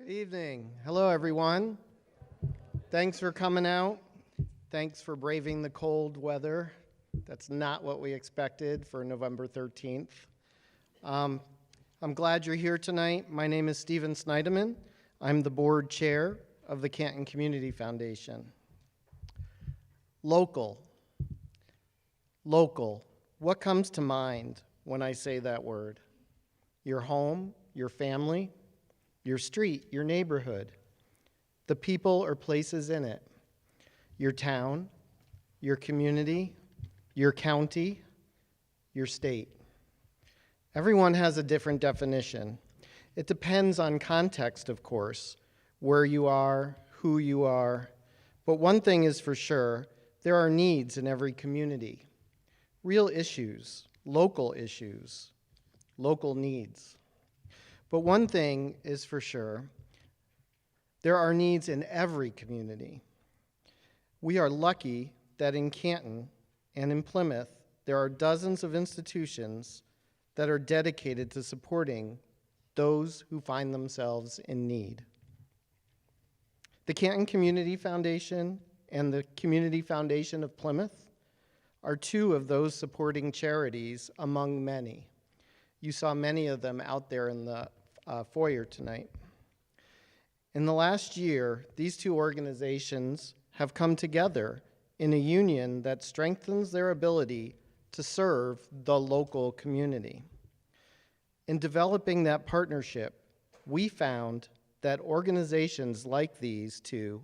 Evening. Hello, everyone. Thanks for coming out. Thanks for braving the cold weather. That's not what we expected for November 13th. I'm glad you're here tonight. My name is Stephen Snyderman. I'm the board chair of the Canton Community Foundation. Local. Local. What comes to mind when I say that word? Your home, your family, your street, your neighborhood, the people or places in it, your town, your community, your county, your state. Everyone has a different definition. It depends on context, of course, where you are, who you are, but one thing is for sure, there are needs in every community. Real issues, local needs. But one thing is for sure, there are needs in every community. We are lucky that in Canton and in Plymouth, there are dozens of institutions that are dedicated to supporting those who find themselves in need. The Canton Community Foundation and the Community Foundation of Plymouth are two of those supporting charities among many. You saw many of them out there in the foyer tonight. In the last year, these two organizations have come together in a union that strengthens their ability to serve the local community. In developing that partnership, we found that organizations like these two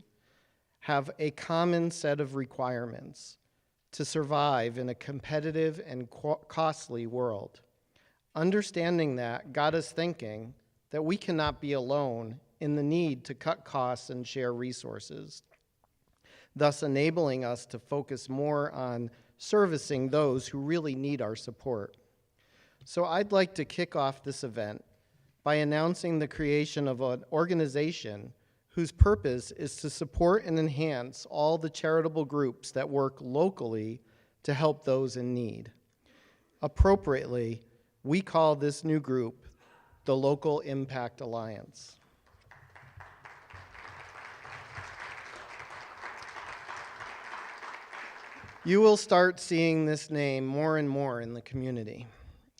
have a common set of requirements to survive in a competitive and costly world. Understanding that got us thinking that we cannot be alone in the need to cut costs and share resources, thus enabling us to focus more on servicing those who really need our support. So I'd like to kick off this event by announcing the creation of an organization whose purpose is to support and enhance all the charitable groups that work locally to help those in need. Appropriately, we call this new group the Local Impact Alliance. You will start seeing this name more and more in the community.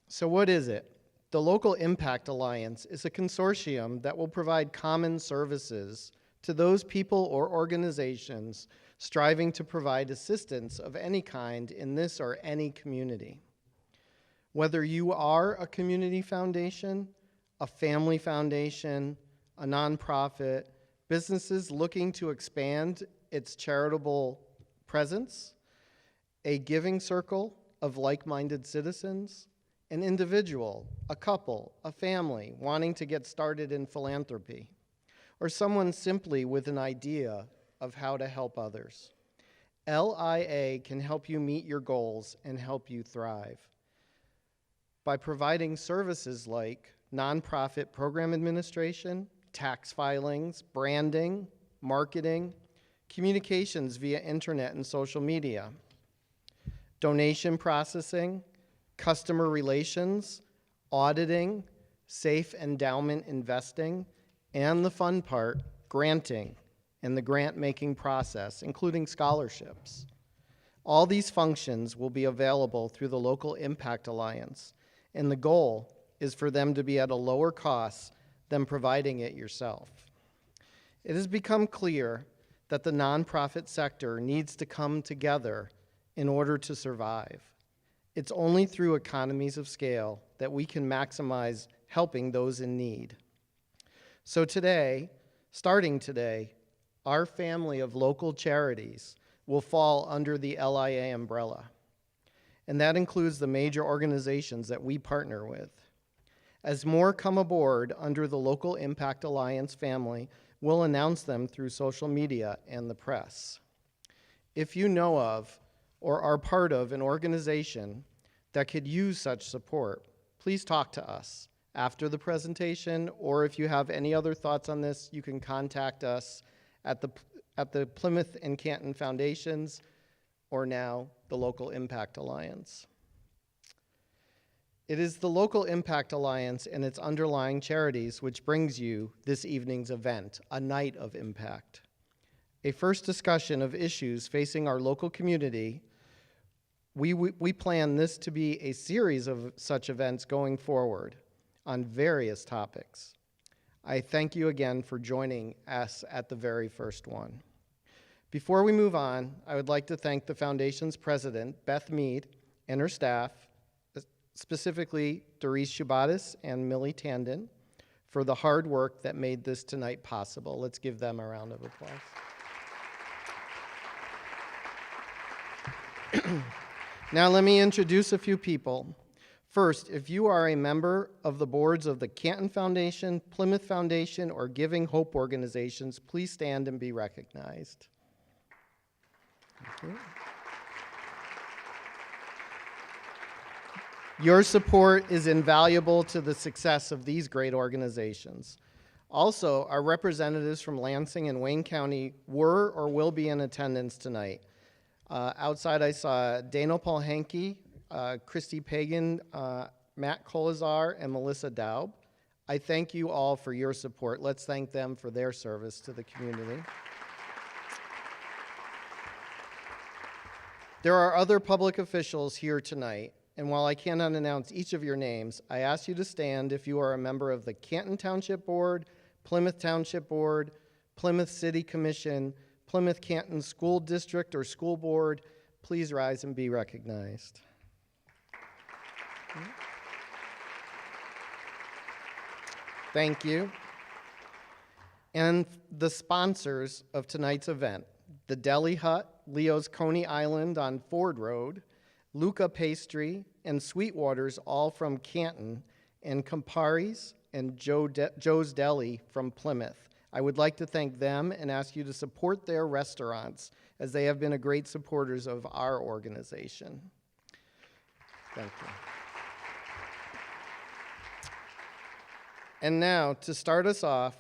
So what is it? The Local Impact Alliance is a consortium that will provide common services to those people or organizations striving to provide assistance of any kind in this or any community. Whether you are a community foundation, a family foundation, a nonprofit, businesses looking to expand its charitable presence, a giving circle of like-minded citizens, an individual, a couple, a family wanting to get started in philanthropy, or someone simply with an idea of how to help others. LIA can help you meet your goals and help you thrive by providing services like nonprofit program administration, tax filings, branding, marketing, communications via internet and social media, donation processing, customer relations, auditing, safe endowment investing, and the fun part, granting, and the grant-making process, including scholarships. All these functions will be available through the Local Impact Alliance, and the goal is for them to be at a lower cost than providing it yourself. It has become clear that the nonprofit sector needs to come together in order to survive. It's only through economies of scale that we can maximize helping those in need. So today, starting today, our family of local charities will fall under the LIA umbrella, and that includes the major organizations that we partner with. As more come aboard under the Local Impact Alliance family, we'll announce them through social media and the press. If you know of or are part of an organization that could use such support, please talk to us after the presentation, or if you have any other thoughts on this, you can contact us at the Plymouth and Canton Foundations, or now the Local Impact Alliance. It is the Local Impact Alliance and its underlying charities which brings you this evening's event, a night of impact. A first discussion of issues facing our local community. We plan this to be a series of such events going forward on various topics. I thank you again for joining us at the very first one. Before we move on, I would like to thank the Foundation's president, Beth Mead, and her staff, specifically Doris Shubatis and Millie Tandon, for the hard work that made this tonight possible. Let's give them a round of applause. Now let me introduce a few people. First, if you are a member of the boards of the Canton Foundation, Plymouth Foundation, or Giving Hope organizations, please stand and be recognized. Thank you. Your support is invaluable to the success of these great organizations. Also, our representatives from Lansing and Wayne County were or will be in attendance tonight. Outside, I saw Dana Paul Henke, Christy Pagan, Matt Colazar, and Melissa Daub. I thank you all for your support. Let's thank them for their service to the community. There are other public officials here tonight, and while I cannot announce each of your names, I ask you to stand if you are a member of the Canton Township Board, Plymouth Township Board, Plymouth City Commission, Plymouth Canton School District or School Board. Please rise and be recognized. Thank you. And the sponsors of tonight's event, the Deli Hut, Leo's Coney Island on Ford Road, Luca Pastry, and Sweetwater's, all from Canton, and Campari's and Joe's Deli from Plymouth. I would like to thank them and ask you to support their restaurants, as they have been a great supporters of our organization. Thank you. And now, to start us off,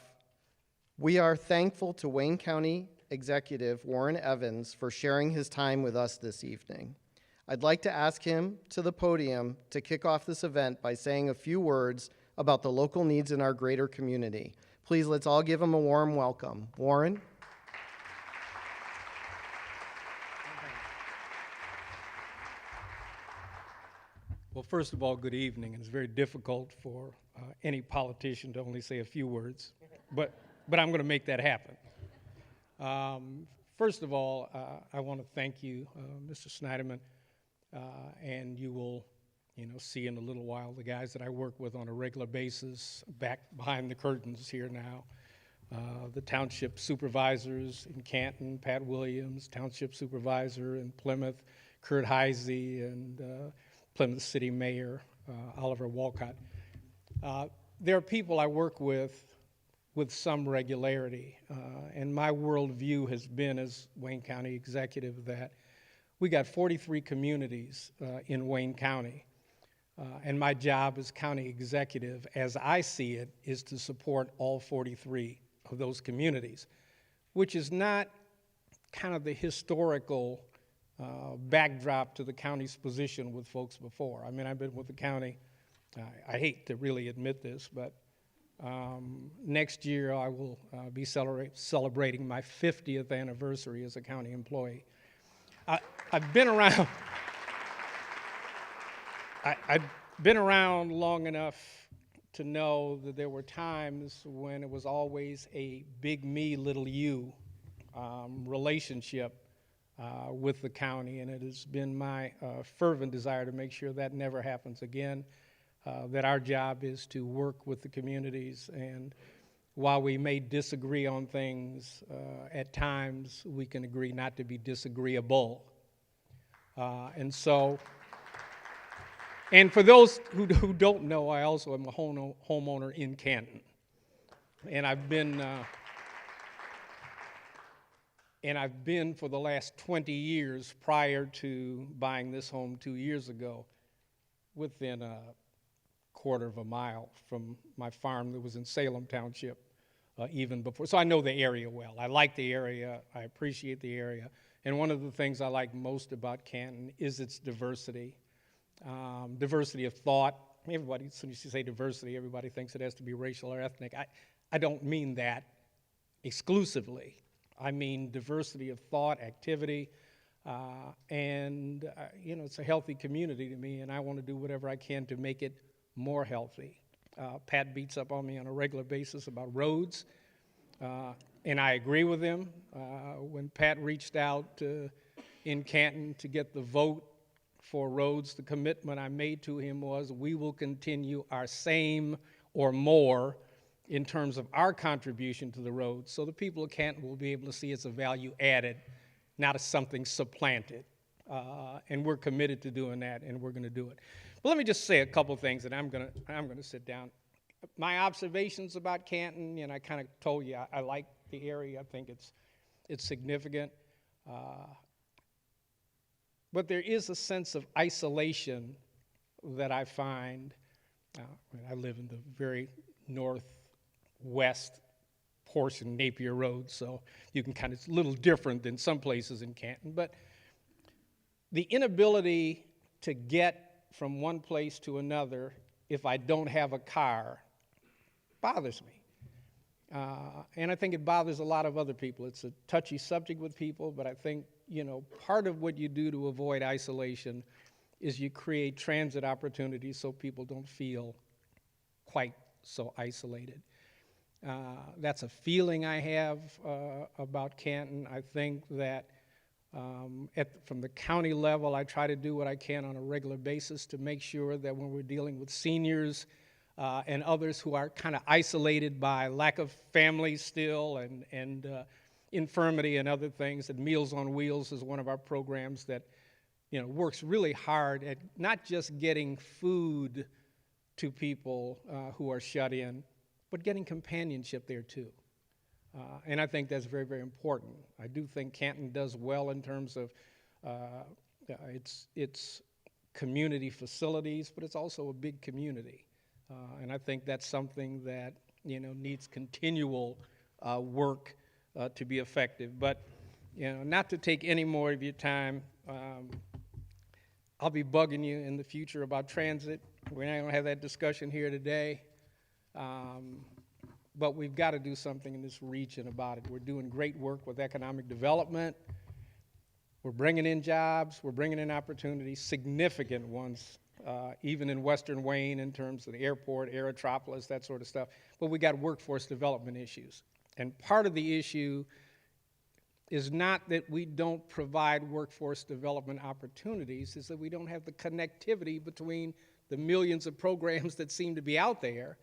we are thankful to Wayne County Executive Warren Evans for sharing his time with us this evening. I'd like to ask him to the podium to kick off this event by saying a few words about the local needs in our greater community. Please, let's all give him a warm welcome. Warren? Well, first of all, good evening. It's very difficult for any politician to only say a few words, but I'm going to make that happen. First of all, I want to thank you, Mr. Snyderman, and you will, see in a little while the guys that I work with on a regular basis back behind the curtains here now. The township supervisors in Canton, Pat Williams, township supervisor in Plymouth, Kurt Heise, and Plymouth City Mayor Oliver Walcott. There are people I work with some regularity, and my worldview has been, as Wayne County executive, that we got 43 communities in Wayne County, and my job as county executive, as I see it, is to support all 43 of those communities, which is not kind of the historical backdrop to the county's position with folks before. I mean, I've been with the county, I hate to really admit this, but next year I will be celebrating my 50th anniversary as a county employee. I've been around, I've been around long enough to know that there were times when it was always a big me, little you relationship with the county, and it has been my fervent desire to make sure that never happens again, that our job is to work with the communities, and while we may disagree on things, at times we can agree not to be disagreeable. And for those who don't know, I also am a homeowner in Canton, and I've been for the last 20 years prior to buying this home 2 years ago, within a quarter of a mile from my farm that was in Salem Township even before. So I know the area well. I like the area. I appreciate the area. And one of the things I like most about Canton is its diversity. Diversity of thought, everybody, as soon as you say diversity, everybody thinks it has to be racial or ethnic. I don't mean that exclusively. I mean diversity of thought, activity, and it's a healthy community to me, and I want to do whatever I can to make it more healthy. Pat beats up on me on a regular basis about roads, and I agree with him. When Pat reached out in Canton to get the vote for roads, the commitment I made to him was we will continue our same or more in terms of our contribution to the roads, so the people of Canton will be able to see it's a value added, not as something supplanted. And we're committed to doing that, and we're going to do it. But let me just say a couple things, and I'm going to sit down. My observations about Canton, and I kind of told you I like the area. I think it's significant. But there is a sense of isolation that I find. I live in the very northwest portion, Napier Road, so you can it's a little different than some places in Canton. But the inability to get from one place to another if I don't have a car bothers me. And I think it bothers a lot of other people. It's a touchy subject with people, but I think, part of what you do to avoid isolation is you create transit opportunities so people don't feel quite so isolated. That's a feeling I have about Canton. I think that from the county level, I try to do what I can on a regular basis to make sure that when we're dealing with seniors and others who are kind of isolated by lack of family still and infirmity and other things, that Meals on Wheels is one of our programs that works really hard at not just getting food to people who are shut in, but getting companionship there too. And I think that's very, very important. I do think Canton does well in terms of its community facilities, but it's also a big community. And I think that's something that needs continual work to be effective. But not to take any more of your time, I'll be bugging you in the future about transit. We're not going to have that discussion here today. But we've got to do something in this region about it. We're doing great work with economic development. We're bringing in jobs. We're bringing in opportunities, significant ones, even in Western Wayne in terms of the airport, Aerotropolis, that sort of stuff. But we got workforce development issues. And part of the issue is not that we don't provide workforce development opportunities, is that we don't have the connectivity between the millions of programs that seem to be out there,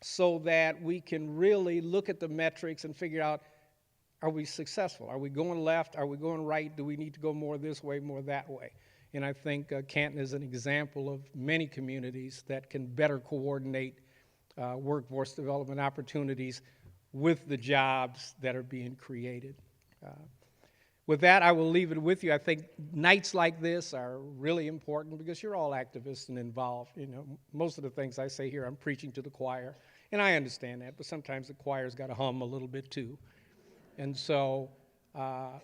so that we can really look at the metrics and figure out, are we successful? Are we going left? Are we going right? Do we need to go more this way, more that way? And I think Canton is an example of many communities that can better coordinate workforce development opportunities with the jobs that are being created. With that, I will leave it with you. I think nights like this are really important because you're all activists and involved. Most of the things I say here, I'm preaching to the choir, and I understand that, but sometimes the choir's got to hum a little bit too. And so, a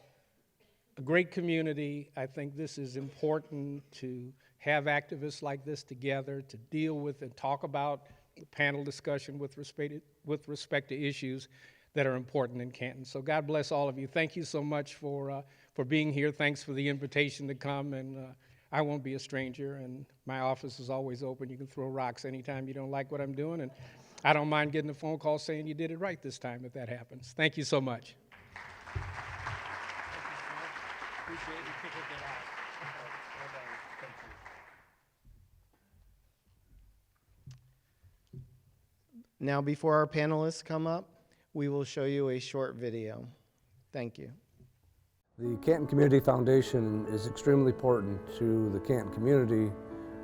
great community. I think this is important to have activists like this together to deal with and talk about the panel discussion with respect to issues that are important in Canton. So God bless all of you. Thank you so much for being here. Thanks for the invitation to come, and I won't be a stranger, and my office is always open. You can throw rocks anytime you don't like what I'm doing, and I don't mind getting a phone call saying you did it right this time if that happens. Thank you so much. Now, before our panelists come up, we will show you a short video. Thank you. The Canton Community Foundation is extremely important to the Canton community,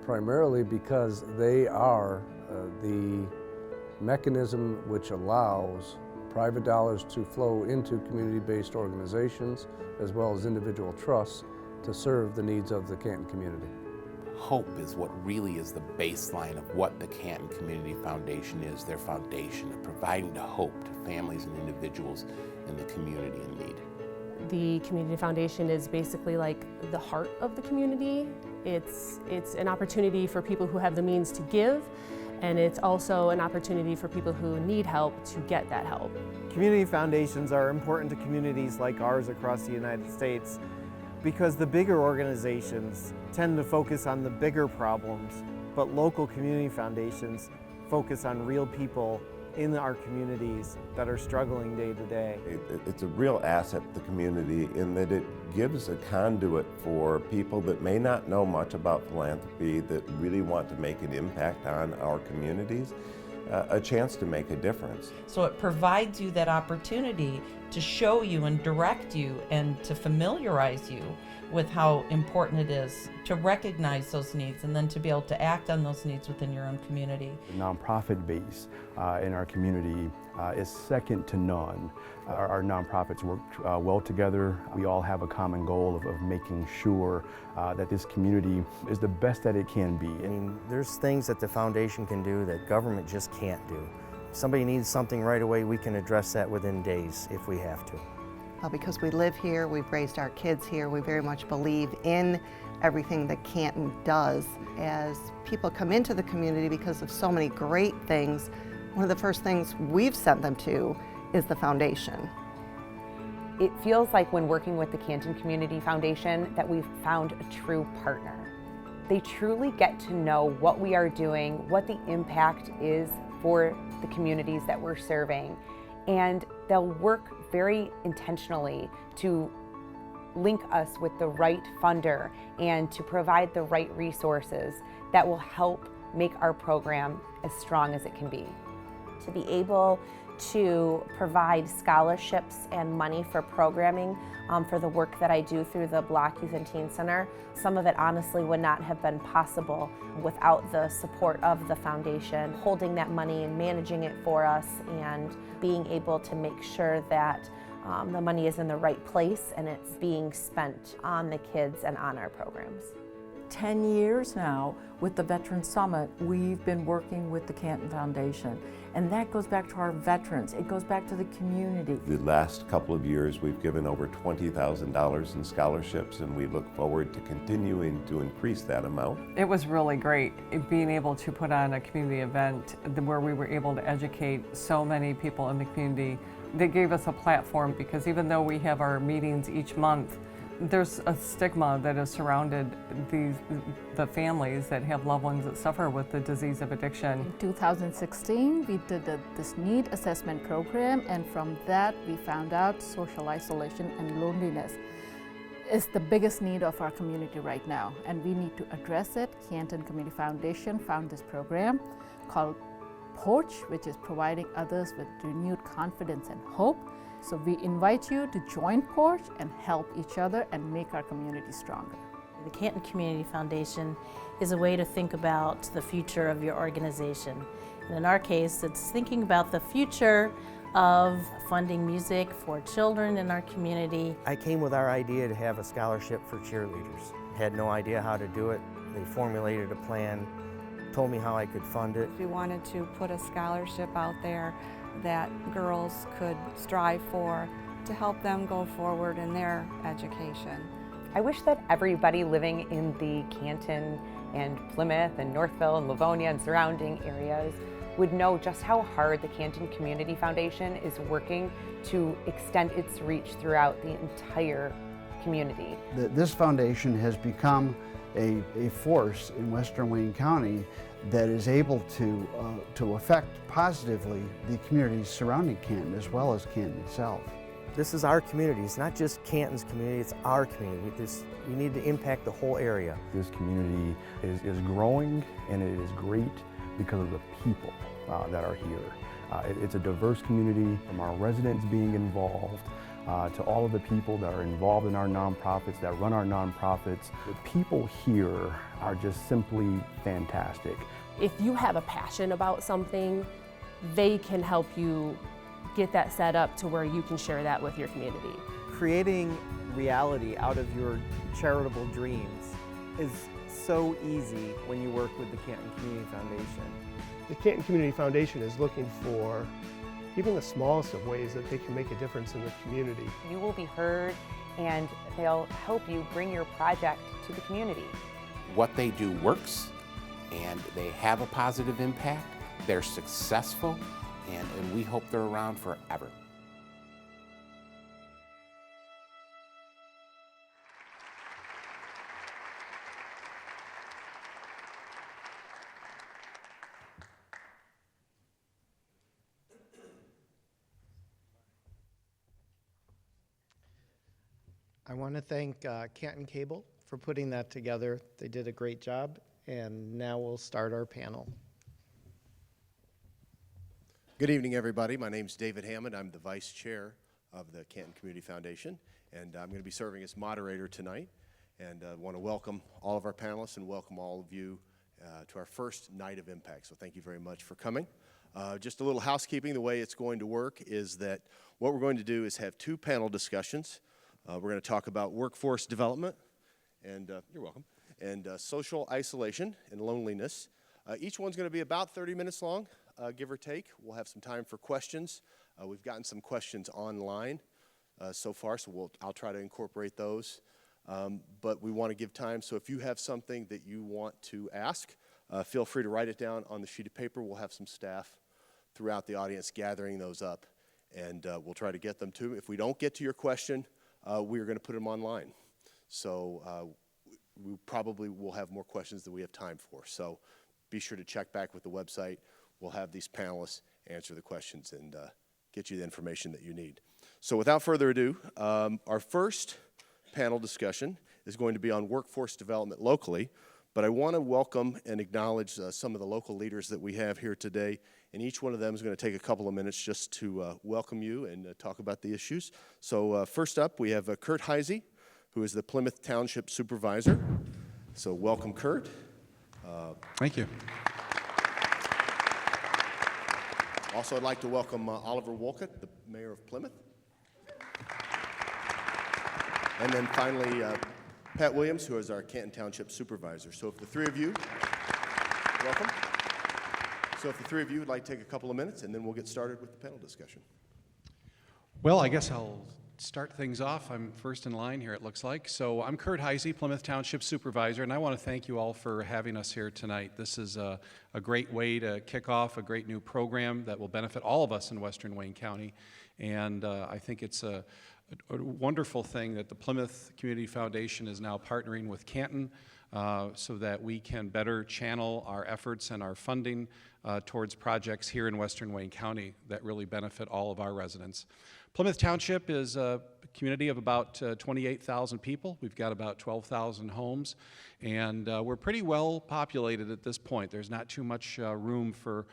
primarily because they are the mechanism which allows private dollars to flow into community-based organizations as well as individual trusts to serve the needs of the Canton community. Hope is what really is the baseline of what the Canton Community Foundation is, their foundation of providing hope to families and individuals in the community in need. The Community Foundation is basically like the heart of the community. It's an opportunity for people who have the means to give, and it's also an opportunity for people who need help to get that help. Community foundations are important to communities like ours across the United States because the bigger organizations tend to focus on the bigger problems, but local community foundations focus on real people in our communities that are struggling day to day. It's a real asset to the community in that it gives a conduit for people that may not know much about philanthropy, that really want to make an impact on our communities, a chance to make a difference. So it provides you that opportunity to show you and direct you and to familiarize you with how important it is to recognize those needs and then to be able to act on those needs within your own community. The nonprofit base in our community is second to none. Our nonprofits work well together. We all have a common goal of making sure that this community is the best that it can be. I mean, there's things that the foundation can do that government just can't do. If somebody needs something right away, we can address that within days if we have to. Because we live here, we've raised our kids here, we very much believe in everything that Canton does. As people come into the community because of so many great things, one of the first things we've sent them to is the foundation. It feels like when working with the Canton Community Foundation that we've found a true partner. They truly get to know what we are doing, what the impact is for the communities that we're serving, and they'll work very intentionally to link us with the right funder and to provide the right resources that will help make our program as strong as it can be. To be able to provide scholarships and money for programming for the work that I do through the Block Youth and Teen Center, some of it honestly would not have been possible without the support of the foundation, holding that money and managing it for us and being able to make sure that the money is in the right place and it's being spent on the kids and on our programs. 10 years now with the Veterans Summit, we've been working with the Canton Foundation, and that goes back to our veterans. It goes back to the community. The last couple of years, we've given over $20,000 in scholarships, and we look forward to continuing to increase that amount. It was really great being able to put on a community event where we were able to educate so many people in the community. They gave us a platform because even though we have our meetings each month, there's a stigma that has surrounded the families that have loved ones that suffer with the disease of addiction. In 2016, we did this need assessment program, and from that we found out social isolation and loneliness is the biggest need of our community right now, and we need to address it. Canton Community Foundation found this program called Porch, which is providing others with renewed confidence and hope. So we invite you to join Porch and help each other and make our community stronger. The Canton Community Foundation is a way to think about the future of your organization. And in our case, it's thinking about the future of funding music for children in our community. I came with our idea to have a scholarship for cheerleaders. Had no idea how to do it. They formulated a plan, told me how I could fund it. We wanted to put a scholarship out there that girls could strive for to help them go forward in their education. I wish that everybody living in the Canton and Plymouth and Northville and Livonia and surrounding areas would know just how hard the Canton Community Foundation is working to extend its reach throughout the entire community. This foundation has become a force in Western Wayne County that is able to affect positively the communities surrounding Canton as well as Canton itself. This is our community. It's not just Canton's community, it's our community. We need to impact the whole area. This community is growing, and it is great because of the people that are here. It's a diverse community, from our residents being involved to all of the people that are involved in our nonprofits, that run our nonprofits. The people here are just simply fantastic. If you have a passion about something, they can help you get that set up to where you can share that with your community. Creating reality out of your charitable dreams is so easy when you work with the Canton Community Foundation. The Canton Community Foundation is looking for even the smallest of ways that they can make a difference in the community. You will be heard, and they'll help you bring your project to the community. what they do works, and they have a positive impact, they're successful, and we hope they're around forever. I want to thank Canton Cable for putting that together. They did a great job, and now we'll start our panel. Good evening, everybody. My name's David Hammond. I'm the Vice Chair of the Canton Community Foundation, and I'm going to be serving as moderator tonight. And I want to welcome all of our panelists and welcome all of you to our first Night of Impact. So thank you very much for coming. Just a little housekeeping. The way it's going to work is that what we're going to do is have two panel discussions. We're going to talk about workforce development, and you're welcome, and social isolation and loneliness. Each one's going to be about 30 minutes long, give or take. We'll have some time for questions. We've gotten some questions online so far, so I'll try to incorporate those. But we want to give time, so if you have something that you want to ask, feel free to write it down on the sheet of paper. We'll have some staff throughout the audience gathering those up, and we'll try to get them to. If we don't get to your question, we're going to put them online. So we probably will have more questions than we have time for. So be sure to check back with the website. We'll have these panelists answer the questions and get you the information that you need. So without further ado, our first panel discussion is going to be on workforce development locally. But I want to welcome and acknowledge some of the local leaders that we have here today. And each one of them is going to take a couple of minutes just to welcome you and talk about the issues. So first up, we have Kurt Heisey, who is the Plymouth Township Supervisor. So welcome, Kurt. Thank you. Also, I'd like to welcome Oliver Wolcott, the Mayor of Plymouth. And then finally, Pat Williams, who is our Canton Township Supervisor. So if the three of you, welcome. So if the three of you would like to take a couple of minutes, and then we'll get started with the panel discussion. Well, I guess I'll start things off. I'm first in line here, it looks like. So I'm Kurt Heisey, Plymouth Township Supervisor, and I want to thank you all for having us here tonight. This is a great way to kick off a great new program that will benefit all of us in Western Wayne County. And I think it's a wonderful thing that the Plymouth Community Foundation is now partnering with Canton so that we can better channel our efforts and our funding towards projects here in Western Wayne County that really benefit all of our residents. Plymouth Township is a community of about 28,000 people. We've got about 12,000 homes, and we're pretty well populated at this point. There's not too much room for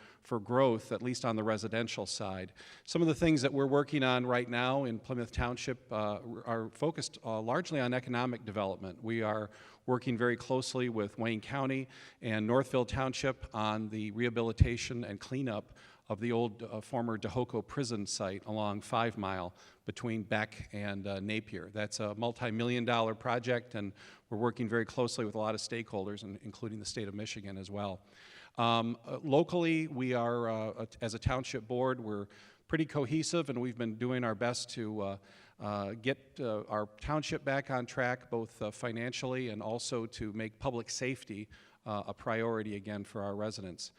growth, at least on the residential side. Some of the things that we're working on right now in Plymouth Township are focused largely on economic development. We are working very closely with Wayne County and Northville Township on the rehabilitation and cleanup of the old former Dehoko prison site along 5 Mile between Beck and Napier. That's a multi-million-dollar project, and we're working very closely with a lot of stakeholders, including the state of Michigan as well. Locally, we are, as a township board, we're pretty cohesive, and we've been doing our best to get our township back on track, both financially and also to make public safety a priority again for our residents.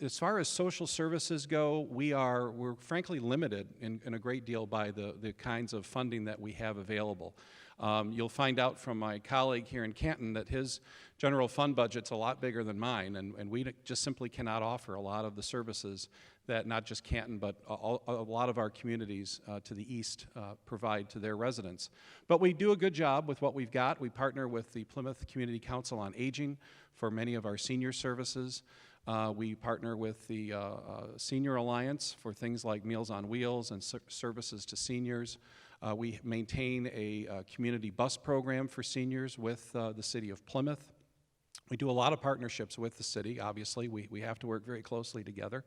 As far as social services go, we're frankly limited in a great deal by the kinds of funding that we have available. You'll find out from my colleague here in Canton that his general fund budget's a lot bigger than mine, and we just simply cannot offer a lot of the services that not just Canton, but a lot of our communities to the east provide to their residents. But we do a good job with what we've got. We partner with the Plymouth Community Council on Aging for many of our senior services. We partner with the Senior Alliance for things like Meals on Wheels and services to seniors. We maintain a community bus program for seniors with the city of Plymouth. We do a lot of partnerships with the city, obviously. We have to work very closely together.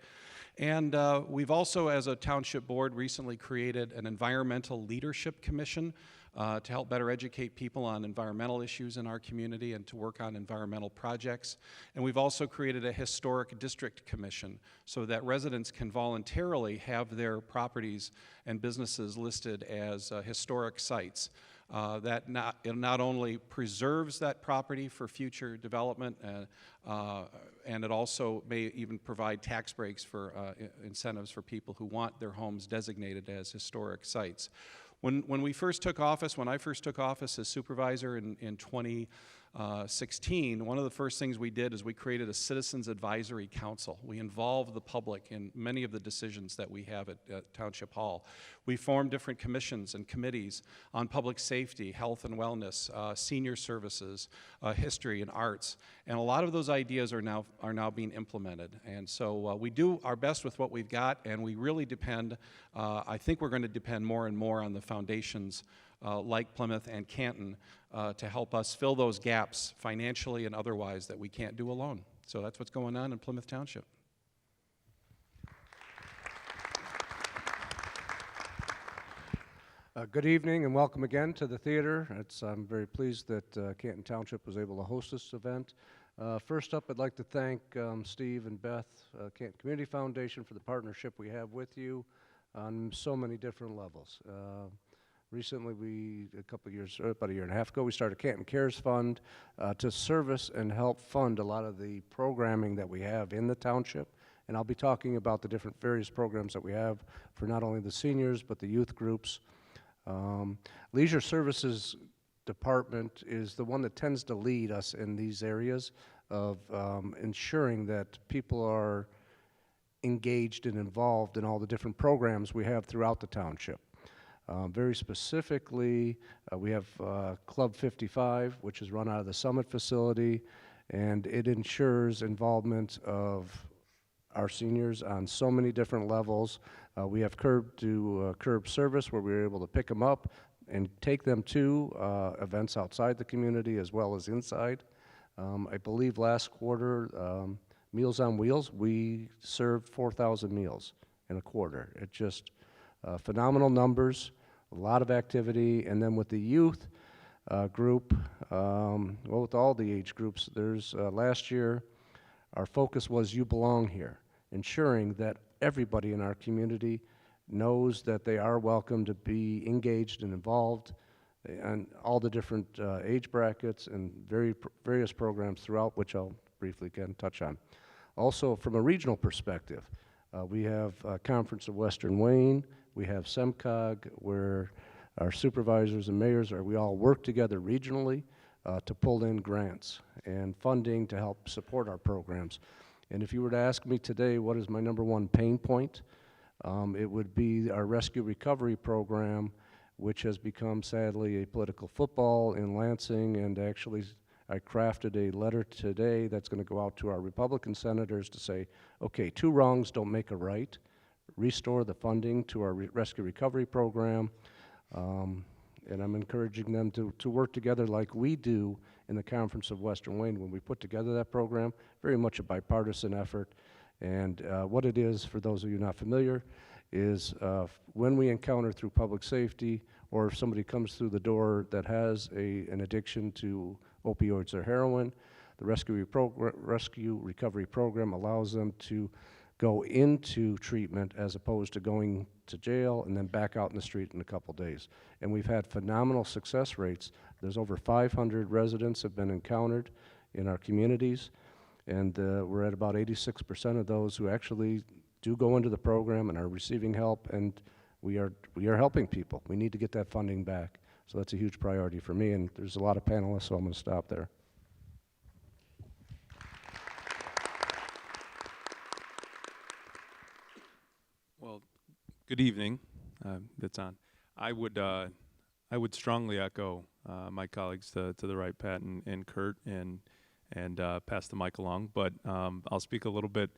And we've also, as a township board, recently created an environmental leadership commission to help better educate people on environmental issues in our community and to work on environmental projects. And we've also created a historic district commission so that residents can voluntarily have their properties and businesses listed as historic sites. it not only preserves that property for future development, and it also may even provide tax breaks for incentives for people who want their homes designated as historic sites. When I first took office as supervisor in 2016, one of the first things we did is we created a Citizens Advisory Council. We involved the public in many of the decisions that we have at Township Hall. We formed different commissions and committees on public safety, health and wellness, senior services, history and arts, and a lot of those ideas are now being implemented. And so we do our best with what we've got, and we really depend, I think we're going to depend more and more on the foundations like Plymouth and Canton to help us fill those gaps financially and otherwise that we can't do alone. So that's what's going on in Plymouth Township. Good evening and welcome again to the theater. I'm very pleased that Canton Township was able to host this event. First up, I'd like to thank Steve and Beth, Canton Community Foundation, for the partnership we have with you on so many different levels. Recently, about a year and a half ago, we started Canton Cares Fund to service and help fund a lot of the programming that we have in the township. And I'll be talking about the different various programs that we have for not only the seniors, but the youth groups. Leisure Services Department is the one that tends to lead us in these areas of ensuring that people are engaged and involved in all the different programs we have throughout the township. Very specifically, we have Club 55, which is run out of the Summit facility, and it ensures involvement of our seniors on so many different levels. We have curb to curb service, where we're able to pick them up and take them to events outside the community as well as inside. I believe last quarter, Meals on Wheels, we served 4,000 meals in a quarter. It's just phenomenal numbers, a lot of activity. And then with the youth group, well, with all the age groups, there's last year, our focus was You Belong Here, ensuring that everybody in our community knows that they are welcome to be engaged and involved in all the different age brackets and various programs throughout, which I'll briefly again touch on. Also, from a regional perspective, we have Conference of Western Wayne, we have SEMCOG, where our supervisors and mayors we all work together regionally to pull in grants and funding to help support our programs. And if you were to ask me today what is my #1 pain point, it would be our rescue recovery program, which has become sadly a political football in Lansing. And actually, I crafted a letter today that's going to go out to our Republican senators to say, okay, 2 wrongs don't make a right. Restore the funding to our rescue recovery program. And I'm encouraging them to work together like we do in the Conference of Western Wayne when we put together that program. Very much a bipartisan effort. And what it is, for those of you not familiar, is when we encounter through public safety, or if somebody comes through the door that has an addiction to opioids or heroin, the rescue recovery program allows them to go into treatment as opposed to going to jail and then back out in the street in a couple days. And we've had phenomenal success rates. There's over 500 residents have been encountered in our communities, and we're at about 86% of those who actually do go into the program and are receiving help, and we are helping people. We need to get that funding back. So that's a huge priority for me, and there's a lot of panelists, so I'm going to stop there. Well, good evening. That's on. I would strongly echo my colleagues to the right, Pat and Kurt, and pass the mic along. But I'll speak a little bit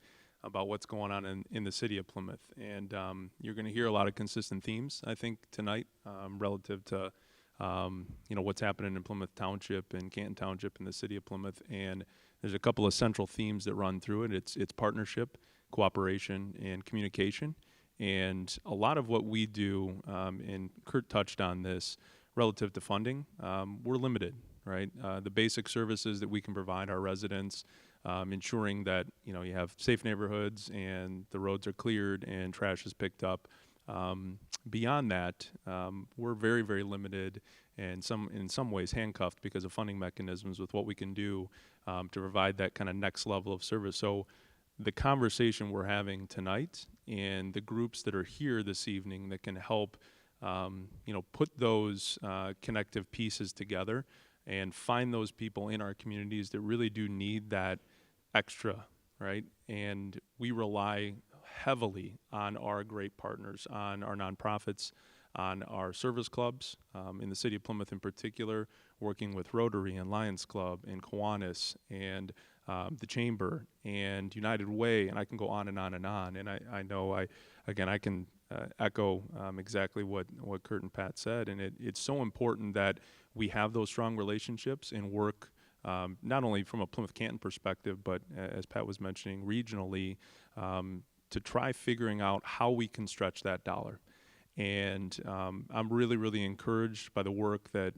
about what's going on in the city of Plymouth. And you're going to hear a lot of consistent themes, I think, tonight relative to what's happening in Plymouth Township and Canton Township and the city of Plymouth. And there's a couple of central themes that run through it. It's partnership, cooperation, and communication. And a lot of what we do, and Kurt touched on this, relative to funding, we're limited, right? The basic services that we can provide our residents, ensuring that you have safe neighborhoods and the roads are cleared and trash is picked up, Beyond that, we're very, very limited and in some ways handcuffed because of funding mechanisms with what we can do to provide that kind of next level of service. So the conversation we're having tonight and the groups that are here this evening that can help put those connective pieces together and find those people in our communities that really do need that extra, right? And we rely heavily on our great partners, on our nonprofits, on our service clubs, in the city of Plymouth in particular, working with Rotary and Lions Club and Kiwanis and the Chamber and United Way, and I can go on and on and on. And I know I can echo exactly what Kurt and Pat said, and it's so important that we have those strong relationships and work not only from a Plymouth Canton perspective, but as Pat was mentioning, regionally, to try figuring out how we can stretch that dollar. And I'm really, really encouraged by the work that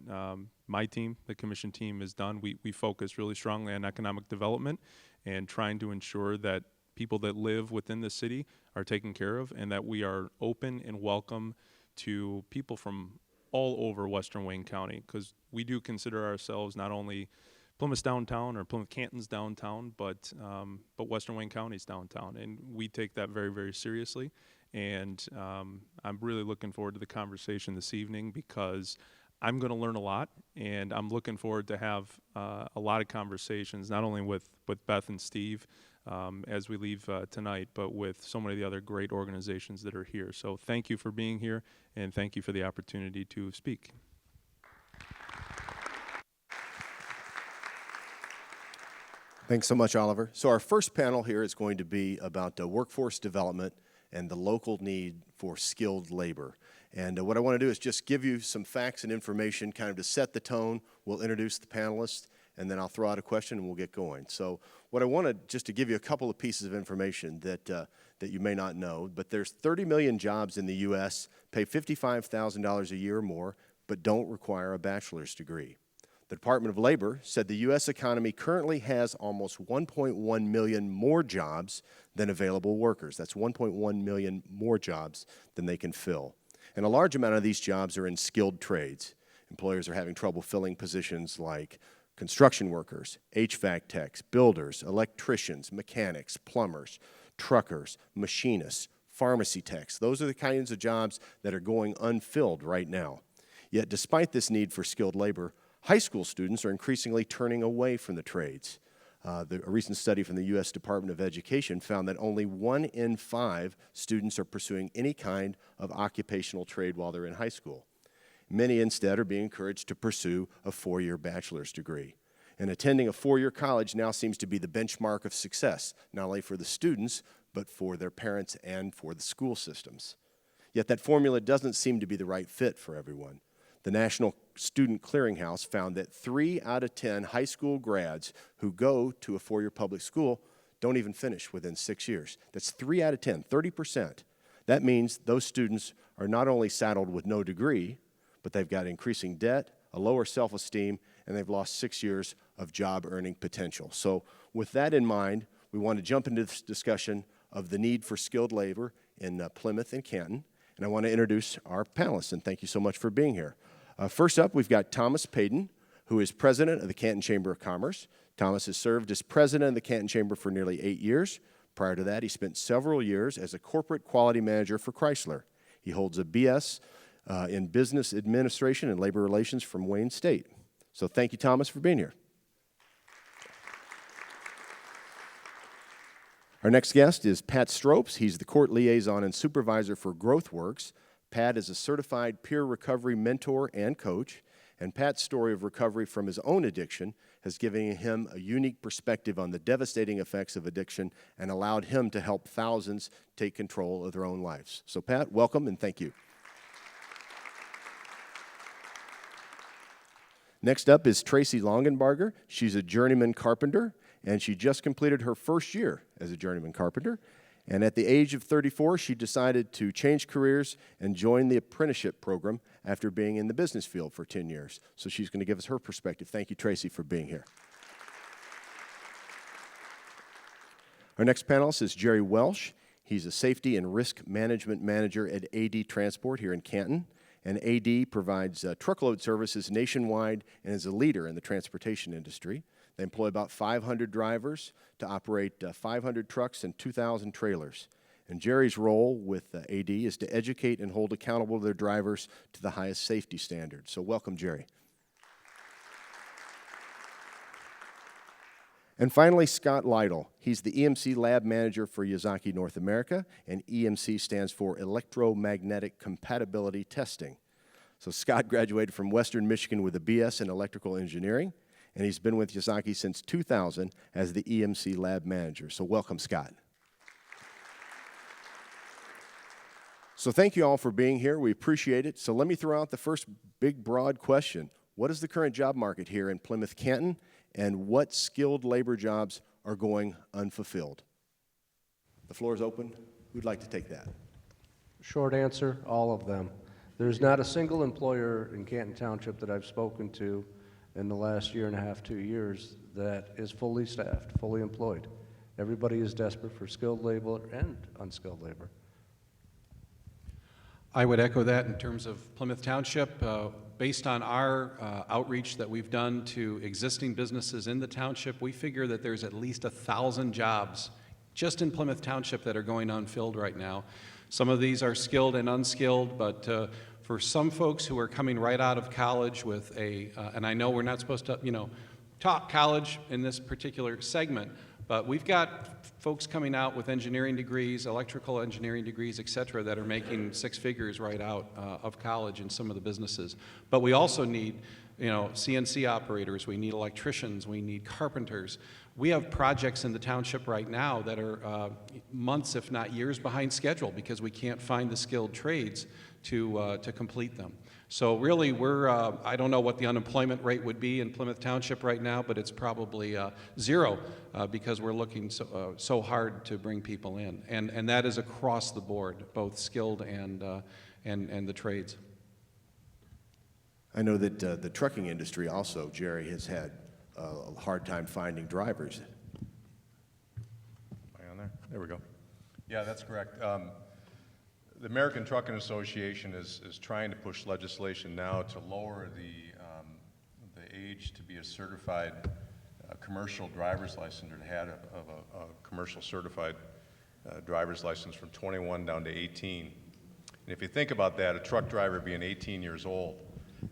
my team, the commission team, has done. We focus really strongly on economic development and trying to ensure that people that live within the city are taken care of and that we are open and welcome to people from all over Western Wayne County, because we do consider ourselves not only Plymouth's downtown or Plymouth Canton's downtown, but Western Wayne County's downtown, and we take that very, very seriously. And I'm really looking forward to the conversation this evening because I'm going to learn a lot, and I'm looking forward to have a lot of conversations, not only with Beth and Steve as we leave tonight, but with so many of the other great organizations that are here. So thank you for being here, and thank you for the opportunity to speak. Thanks so much, Oliver. So our first panel here is going to be about workforce development and the local need for skilled labor. And what I want to do is just give you some facts and information kind of to set the tone. We'll introduce the panelists, and then I'll throw out a question and we'll get going. So what I want to just to give you a couple of pieces of information that you may not know, but there's 30 million jobs in the U.S., pay $55,000 a year or more, but don't require a bachelor's degree. The Department of Labor said the U.S. economy currently has almost 1.1 million more jobs than available workers. That's 1.1 million more jobs than they can fill. And a large amount of these jobs are in skilled trades. Employers are having trouble filling positions like construction workers, HVAC techs, builders, electricians, mechanics, plumbers, truckers, machinists, pharmacy techs. Those are the kinds of jobs that are going unfilled right now. Yet despite this need for skilled labor, high school students are increasingly turning away from the trades. A recent study from the U.S. Department of Education found that only 1 in 5 students are pursuing any kind of occupational trade while they're in high school. Many instead are being encouraged to pursue a 4-year bachelor's degree. And attending a 4-year college now seems to be the benchmark of success, not only for the students, but for their parents and for the school systems. Yet that formula doesn't seem to be the right fit for everyone. The National Student Clearinghouse found that 3 out of 10 high school grads who go to a 4-year public school don't even finish within 6 years. That's 3 out of 10, 30%. That means those students are not only saddled with no degree, but they've got increasing debt, a lower self-esteem, and they've lost 6 years of job earning potential. So with that in mind, we want to jump into this discussion of the need for skilled labor in Plymouth and Canton. And I want to introduce our panelists, and thank you so much for being here. First up, we've got Thomas Payton, who is president of the Canton Chamber of Commerce. Thomas has served as president of the Canton Chamber for nearly 8 years. Prior to that, he spent several years as a corporate quality manager for Chrysler. He holds a BS in business administration and labor relations from Wayne State. So thank you, Thomas, for being here. Our next guest is Pat Stropes. He's the court liaison and supervisor for GrowthWorks. Pat is a certified peer recovery mentor and coach, and Pat's story of recovery from his own addiction has given him a unique perspective on the devastating effects of addiction and allowed him to help thousands take control of their own lives. So Pat, welcome and thank you. Next up is Tracy Longenbarger. She's a journeyman carpenter, and she just completed her first year as a journeyman carpenter. And at the age of 34, she decided to change careers and join the apprenticeship program after being in the business field for 10 years. So she's going to give us her perspective. Thank you, Tracy, for being here. Our next panelist is Jerry Welsh. He's a Safety and Risk Management Manager at AD Transport here in Canton. And AD provides truckload services nationwide and is a leader in the transportation industry. They employ about 500 drivers to operate 500 trucks and 2,000 trailers. And Jerry's role with AD is to educate and hold accountable their drivers to the highest safety standards. So welcome, Jerry. And finally, Scott Lytle. He's the EMC Lab Manager for Yazaki North America, and EMC stands for Electromagnetic Compatibility Testing. So Scott graduated from Western Michigan with a BS in Electrical Engineering, and he's been with Yazaki since 2000 as the EMC Lab Manager. So welcome, Scott. So thank you all for being here. We appreciate it. So let me throw out the first big, broad question. What is the current job market here in Plymouth Canton, and what skilled labor jobs are going unfulfilled? The floor is open. Who'd like to take that? Short answer, all of them. There's not a single employer in Canton Township that I've spoken to in the last year and a half, 2 years, that is fully staffed, fully employed. Everybody is desperate for skilled labor and unskilled labor. I would echo that in terms of Plymouth Township. Based on our outreach that we've done to existing businesses in the township, we figure that there's at least 1,000 jobs just in Plymouth Township that are going unfilled right now. Some of these are skilled and unskilled, but for some folks who are coming right out of college with and I know we're not supposed to, talk college in this particular segment, but we've got folks coming out with engineering degrees, electrical engineering degrees, et cetera, that are making six figures right out of college in some of the businesses. But we also need, CNC operators, we need electricians, we need carpenters. We have projects in the township right now that are months, if not years, behind schedule because we can't find the skilled trades to complete them. So really, I don't know what the unemployment rate would be in Plymouth Township right now, but it's probably zero because we're looking so hard to bring people in. And that is across the board, both skilled and the trades. I know that the trucking industry also, Jerry, has had a hard time finding drivers. Am I on there? There we go. Yeah, that's correct. The American Trucking Association is trying to push legislation now to lower the age to be a certified commercial driver's license or to have a commercial certified driver's license from 21 down to 18. And if you think about that, a truck driver being 18 years old,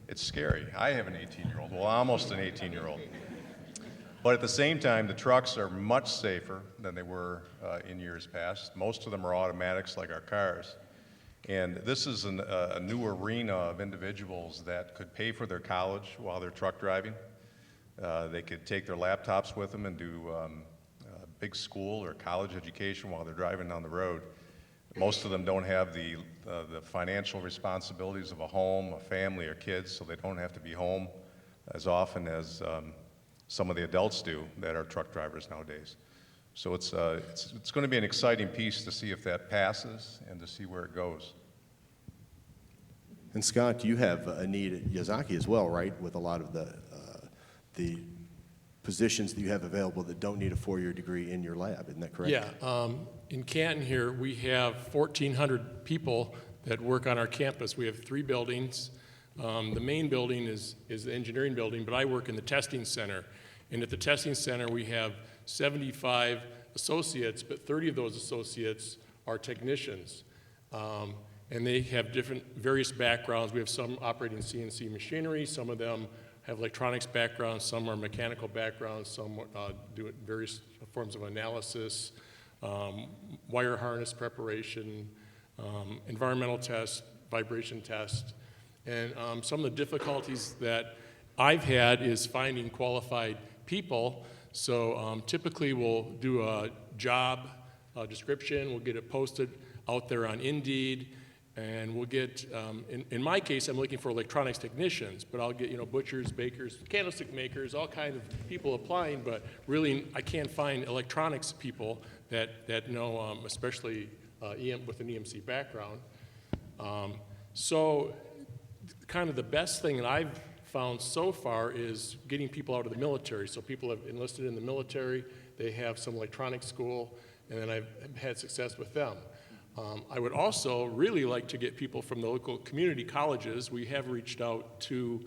it's scary. I have an 18-year-old, well, almost an 18-year-old. But at the same time, the trucks are much safer than they were in years past. Most of them are automatics like our cars. And this is a new arena of individuals that could pay for their college while they're truck driving. They could take their laptops with them and do big school or college education while they're driving down the road. Most of them don't have the financial responsibilities of a home, a family, or kids, so they don't have to be home as often as some of the adults do that are truck drivers nowadays. So it's going to be an exciting piece to see if that passes and to see where it goes. And Scott, you have a need at Yazaki as well, right, with a lot of the positions that you have available that don't need a four-year degree in your lab, isn't that correct? Yeah, in Canton here, we have 1,400 people that work on our campus. We have 3 buildings. The main building is the engineering building, but I work in the testing center. And at the testing center, we have 75 associates, but 30 of those associates are technicians. And they have various backgrounds. We have some operating CNC machinery, some of them have electronics backgrounds, some are mechanical backgrounds, some do various forms of analysis, wire harness preparation, environmental test, vibration test. And some of the difficulties that I've had is finding qualified people. So typically we'll do a job description, we'll get it posted out there on Indeed, and we'll get, in my case, I'm looking for electronics technicians, but I'll get, butchers, bakers, candlestick makers, all kinds of people applying, but really I can't find electronics people that know, especially with an EMC background. So kind of the best thing that I've found so far is getting people out of the military. So people have enlisted in the military, they have some electronics school, and then I've had success with them. I would also really like to get people from the local community colleges. We have reached out to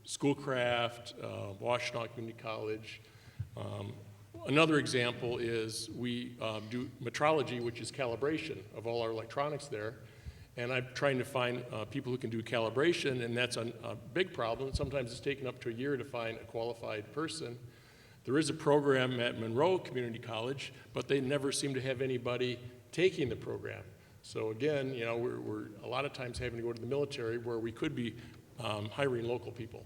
Schoolcraft, Washtenaw Community College. Another example is we do metrology, which is calibration of all our electronics there. And I'm trying to find people who can do calibration, and that's a big problem. Sometimes it's taken up to a year to find a qualified person. There is a program at Monroe Community College, but they never seem to have anybody taking the program. So again, you know, we're a lot of times having to go to the military where we could be hiring local people.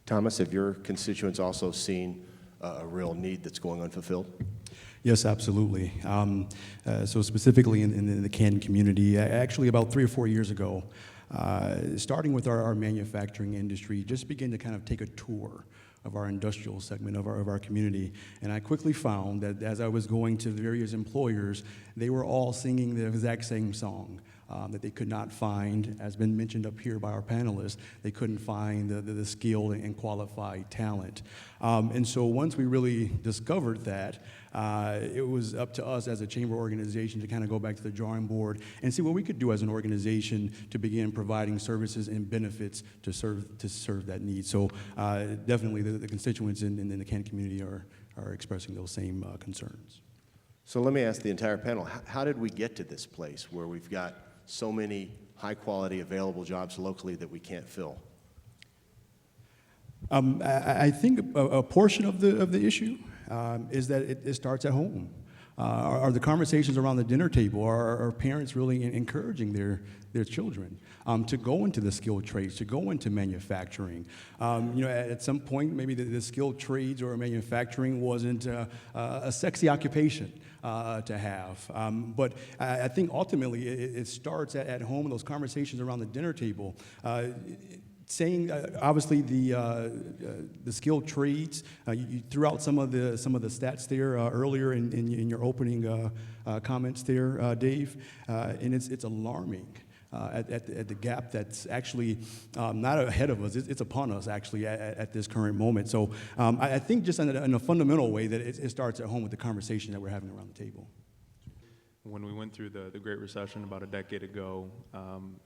Thomas, have your constituents also seen a real need that's going unfulfilled? Yes, absolutely. So specifically in the Canton community, actually about 3 or 4 years ago, starting with our manufacturing industry, just began to kind of take a tour of our industrial segment of our community. And I quickly found that as I was going to the various employers, they were all singing the exact same song. That they could not find, as been mentioned up here by our panelists, they couldn't find the skilled and qualified talent. And so once we really discovered that, it was up to us as a chamber organization to kind of go back to the drawing board and see what we could do as an organization to begin providing services and benefits to serve that need. So definitely the constituents in the Canton community are expressing those same concerns. So let me ask the entire panel, how did we get to this place where we've got so many high-quality available jobs locally that we can't fill? I think a portion of the issue is that it starts at home. Are the conversations around the dinner table, are parents really encouraging their children to go into the skilled trades, to go into manufacturing? You know, at some point, maybe the skilled trades or manufacturing wasn't a sexy occupation to have. But I think ultimately it starts at home, those conversations around the dinner table. Saying obviously the skilled trades, you threw out some of the stats there earlier in your opening comments there, Dave, and it's alarming at the gap that's actually not ahead of us, it's upon us actually at this current moment. So I think just in a fundamental way that it starts at home with the conversation that we're having around the table. When we went through the Great Recession about a decade ago,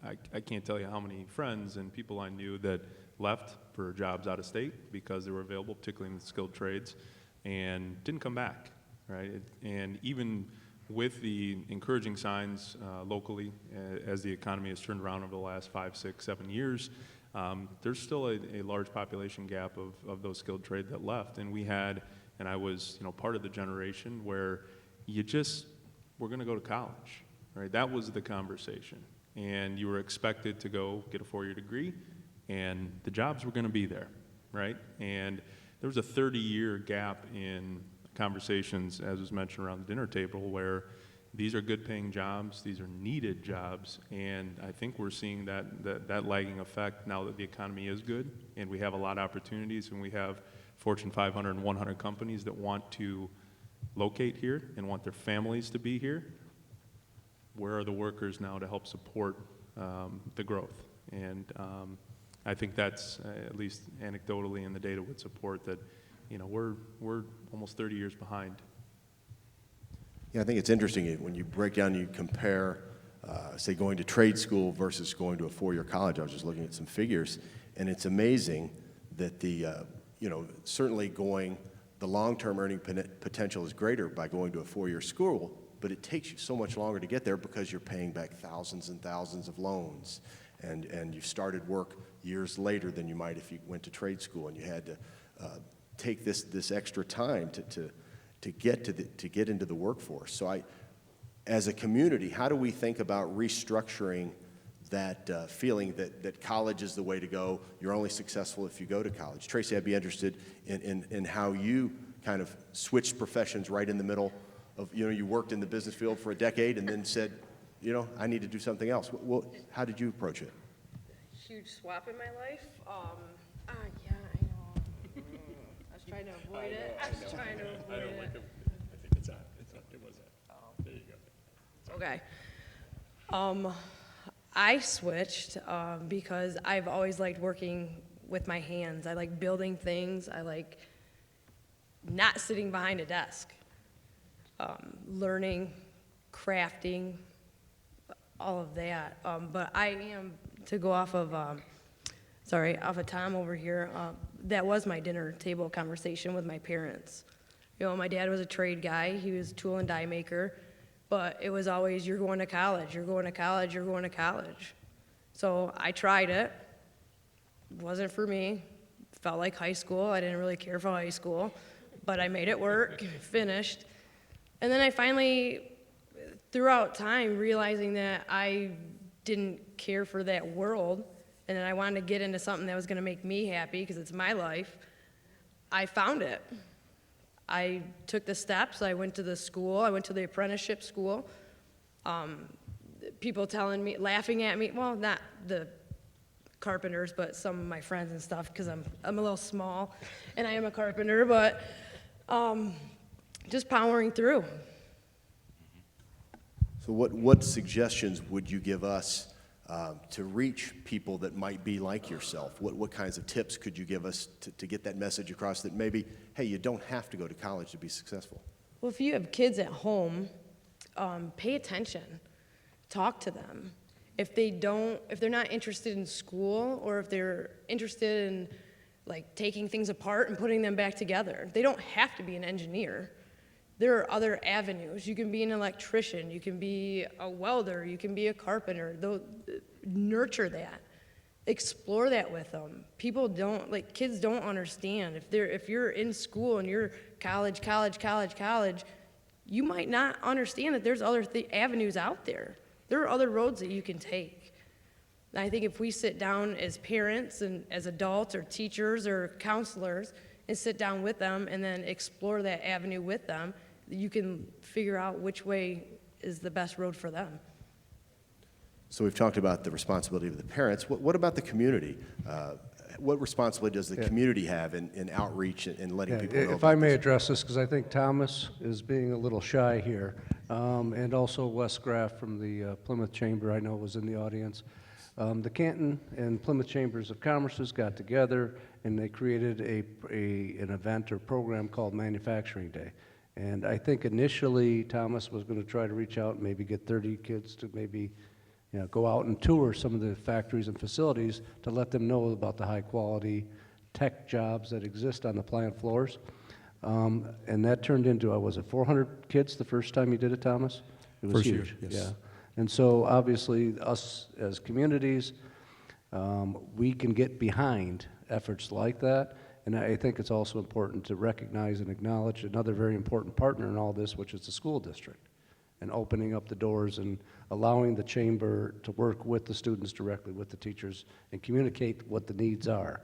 I can't tell you how many friends and people I knew that left for jobs out of state because they were available, particularly in the skilled trades, and didn't come back, right? And even with the encouraging signs locally, as the economy has turned around over the last 5, 6, 7 years, there's still a large population gap of those skilled trades that left. And we had, and I was, part of the generation where we're going to go to college, right? That was the conversation. And you were expected to go get a 4-year degree, and the jobs were going to be there, right? And there was a 30-year gap in conversations, as was mentioned around the dinner table, where these are good-paying jobs, these are needed jobs, and I think we're seeing that lagging effect now that the economy is good, and we have a lot of opportunities, and we have Fortune 500 and 100 companies that want to locate here and want their families to be here. Where are the workers now to help support the growth? And I think that's, at least anecdotally, and the data would support that, we're almost 30 years behind. Yeah, I think it's interesting when you break down, you compare, say, going to trade school versus going to a 4-year college. I was just looking at some figures, and it's amazing that certainly the long-term earning potential is greater by going to a 4-year school, but it takes you so much longer to get there because you're paying back thousands and thousands of loans, and you've started work years later than you might if you went to trade school, and you had to take this extra time to get into the workforce. So as a community, how do we think about restructuring that feeling that college is the way to go? You're only successful if you go to college. Tracy, I'd be interested in how you kind of switched professions right in the middle of, you worked in the business field for a decade and then said, I need to do something else. Well, how did you approach it? Huge swap in my life. Yeah, I know. I was trying to avoid it. I was trying to avoid it. I think it's on. It was on. There you go. Okay. I switched because I've always liked working with my hands. I like building things. I like not sitting behind a desk, learning, crafting, all of that. But I am, to go off of, off of Tom over here, that was my dinner table conversation with my parents. You know, my dad was a trade guy. He was a tool and die maker. But it was always, you're going to college, you're going to college, you're going to college. So I tried it. Wasn't for me. Felt like high school. I didn't really care for high school. But I made it work, finished. And then I finally, throughout time, realizing that I didn't care for that world and that I wanted to get into something that was going to make me happy because it's my life, I found it. I took the steps. I went to the school. I went to the apprenticeship school. People telling me, laughing at me, well, not the carpenters, but some of my friends and stuff, because I'm a little small and I am a carpenter, but just powering through. So what suggestions would you give us to reach people that might be like yourself? What kinds of tips could you give us to get that message across that maybe, hey, you don't have to go to college to be successful? Well, if you have kids at home, pay attention. Talk to them. If they're not interested in school, or if they're interested in like taking things apart and putting them back together, they don't have to be an engineer. There are other avenues. You can be an electrician, you can be a welder, you can be a carpenter. Nurture that. Explore that with them. Kids don't understand. If you're in school and you're college, you might not understand that there's other avenues out there. There are other roads that you can take. And I think if we sit down as parents and as adults or teachers or counselors and sit down with them and then explore that avenue with them, you can figure out which way is the best road for them. So we've talked about the responsibility of the parents. What about the community? What responsibility does the community have in outreach and letting people know? If I may address this, because I think Thomas is being a little shy here, and also Wes Graff from the Plymouth Chamber, I know, was in the audience. The Canton and Plymouth Chambers of Commerce got together and they created an event or program called Manufacturing Day. And I think initially Thomas was going to try to reach out and maybe get 30 kids to maybe go out and tour some of the factories and facilities to let them know about the high quality tech jobs that exist on the plant floors. And that turned into, was it 400 kids the first time you did it, Thomas? It was First huge. year, yes. Yeah. And so obviously us as communities, we can get behind efforts like that. And I think it's also important to recognize and acknowledge another very important partner in all this, which is the school district, and opening up the doors and allowing the chamber to work with the students directly, with the teachers, and communicate what the needs are.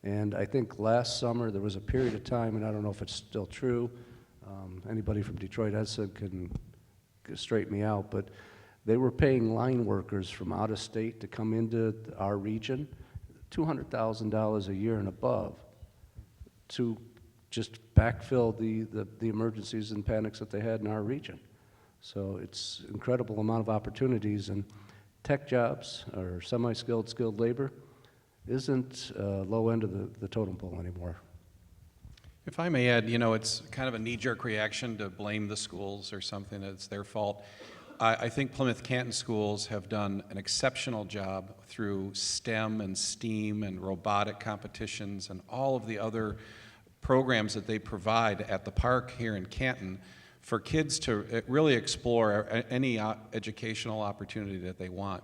And I think last summer there was a period of time, and I don't know if it's still true, anybody from Detroit Edson can straighten me out, but they were paying line workers from out of state to come into our region $200,000 a year and above to just backfill the emergencies and panics that they had in our region. So it's an incredible amount of opportunities, and tech jobs or semi-skilled, skilled labor isn't low end of the totem pole anymore. If I may add, it's kind of a knee-jerk reaction to blame the schools or something, that it's their fault. I think Plymouth Canton schools have done an exceptional job through STEM and STEAM and robotic competitions and all of the other programs that they provide at the park here in Canton for kids to really explore any educational opportunity that they want.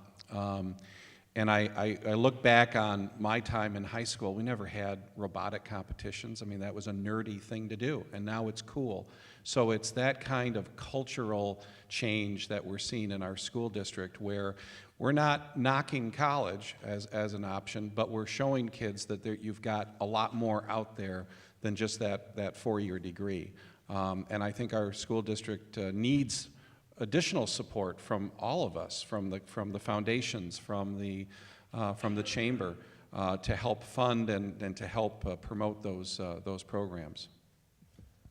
And I look back on my time in high school. We never had robotic competitions. I mean, that was a nerdy thing to do, and now it's cool. So it's that kind of cultural change that we're seeing in our school district, where we're not knocking college as an option, but we're showing kids that you've got a lot more out there than just that four-year degree. And I think our school district needs additional support from all of us, from the foundations, from the chamber, to help fund and to help promote those programs.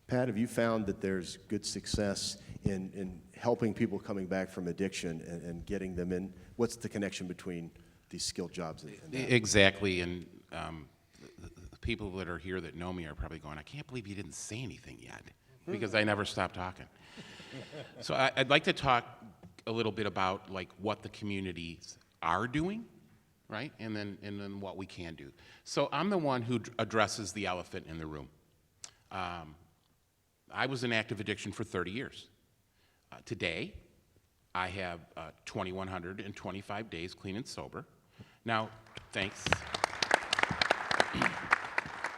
Pat, have you found that there's good success in helping people coming back from addiction and getting them in? What's the connection between these skilled jobs and that? Exactly, and people that are here that know me are probably going, I can't believe you didn't say anything yet, because I never stop talking. So I'd like to talk a little bit about like what the communities are doing, right? And then what we can do. So I'm the one who addresses the elephant in the room. I was in active addiction for 30 years. Today, I have 2,125 days clean and sober. Now, thanks.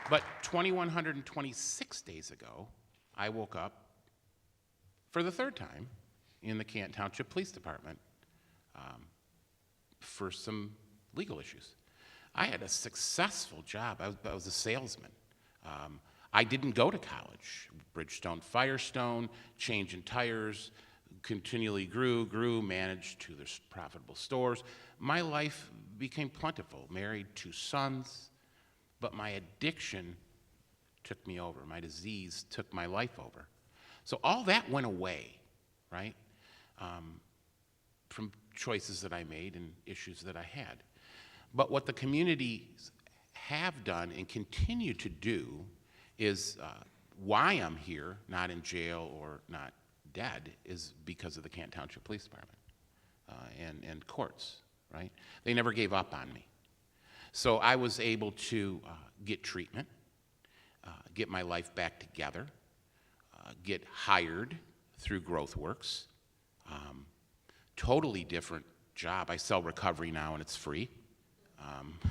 But 2,126 days ago, I woke up for the third time in the Canton Township Police Department for some legal issues. I had a successful job. I was a salesman. I didn't go to college. Bridgestone, Firestone, changing tires, continually grew, managed 2 profitable stores. My life became plentiful, married 2 sons, but my addiction took me over. My disease took my life over. So all that went away, right, from choices that I made and issues that I had. But what the communities have done and continue to do is why I'm here, not in jail or not dead, is because of the Canton Township Police Department and courts, right? They never gave up on me. So I was able to get treatment, get my life back together, get hired through GrowthWorks. Totally different job. I sell recovery now and it's free.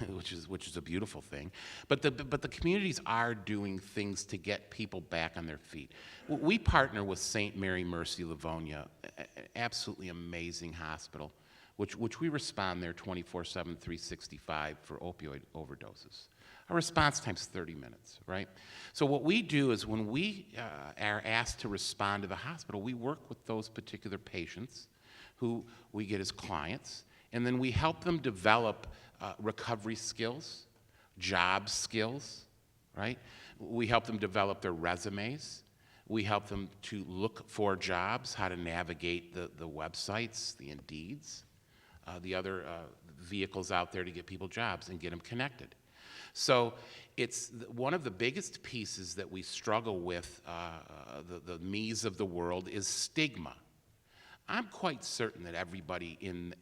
Which is a beautiful thing. But the communities are doing things to get people back on their feet. We partner with St. Mary Mercy Livonia, an absolutely amazing hospital, which we respond there 24/7, 365 for opioid overdoses. Our response time's 30 minutes, right? So what we do is when we are asked to respond to the hospital, we work with those particular patients who we get as clients, and then we help them develop recovery skills, job skills, right? We help them develop their resumes. We help them to look for jobs, how to navigate the websites, the Indeeds, the other vehicles out there to get people jobs and get them connected. So it's one of the biggest pieces that we struggle with, the me's of the world, is stigma. I'm quite certain that everybody in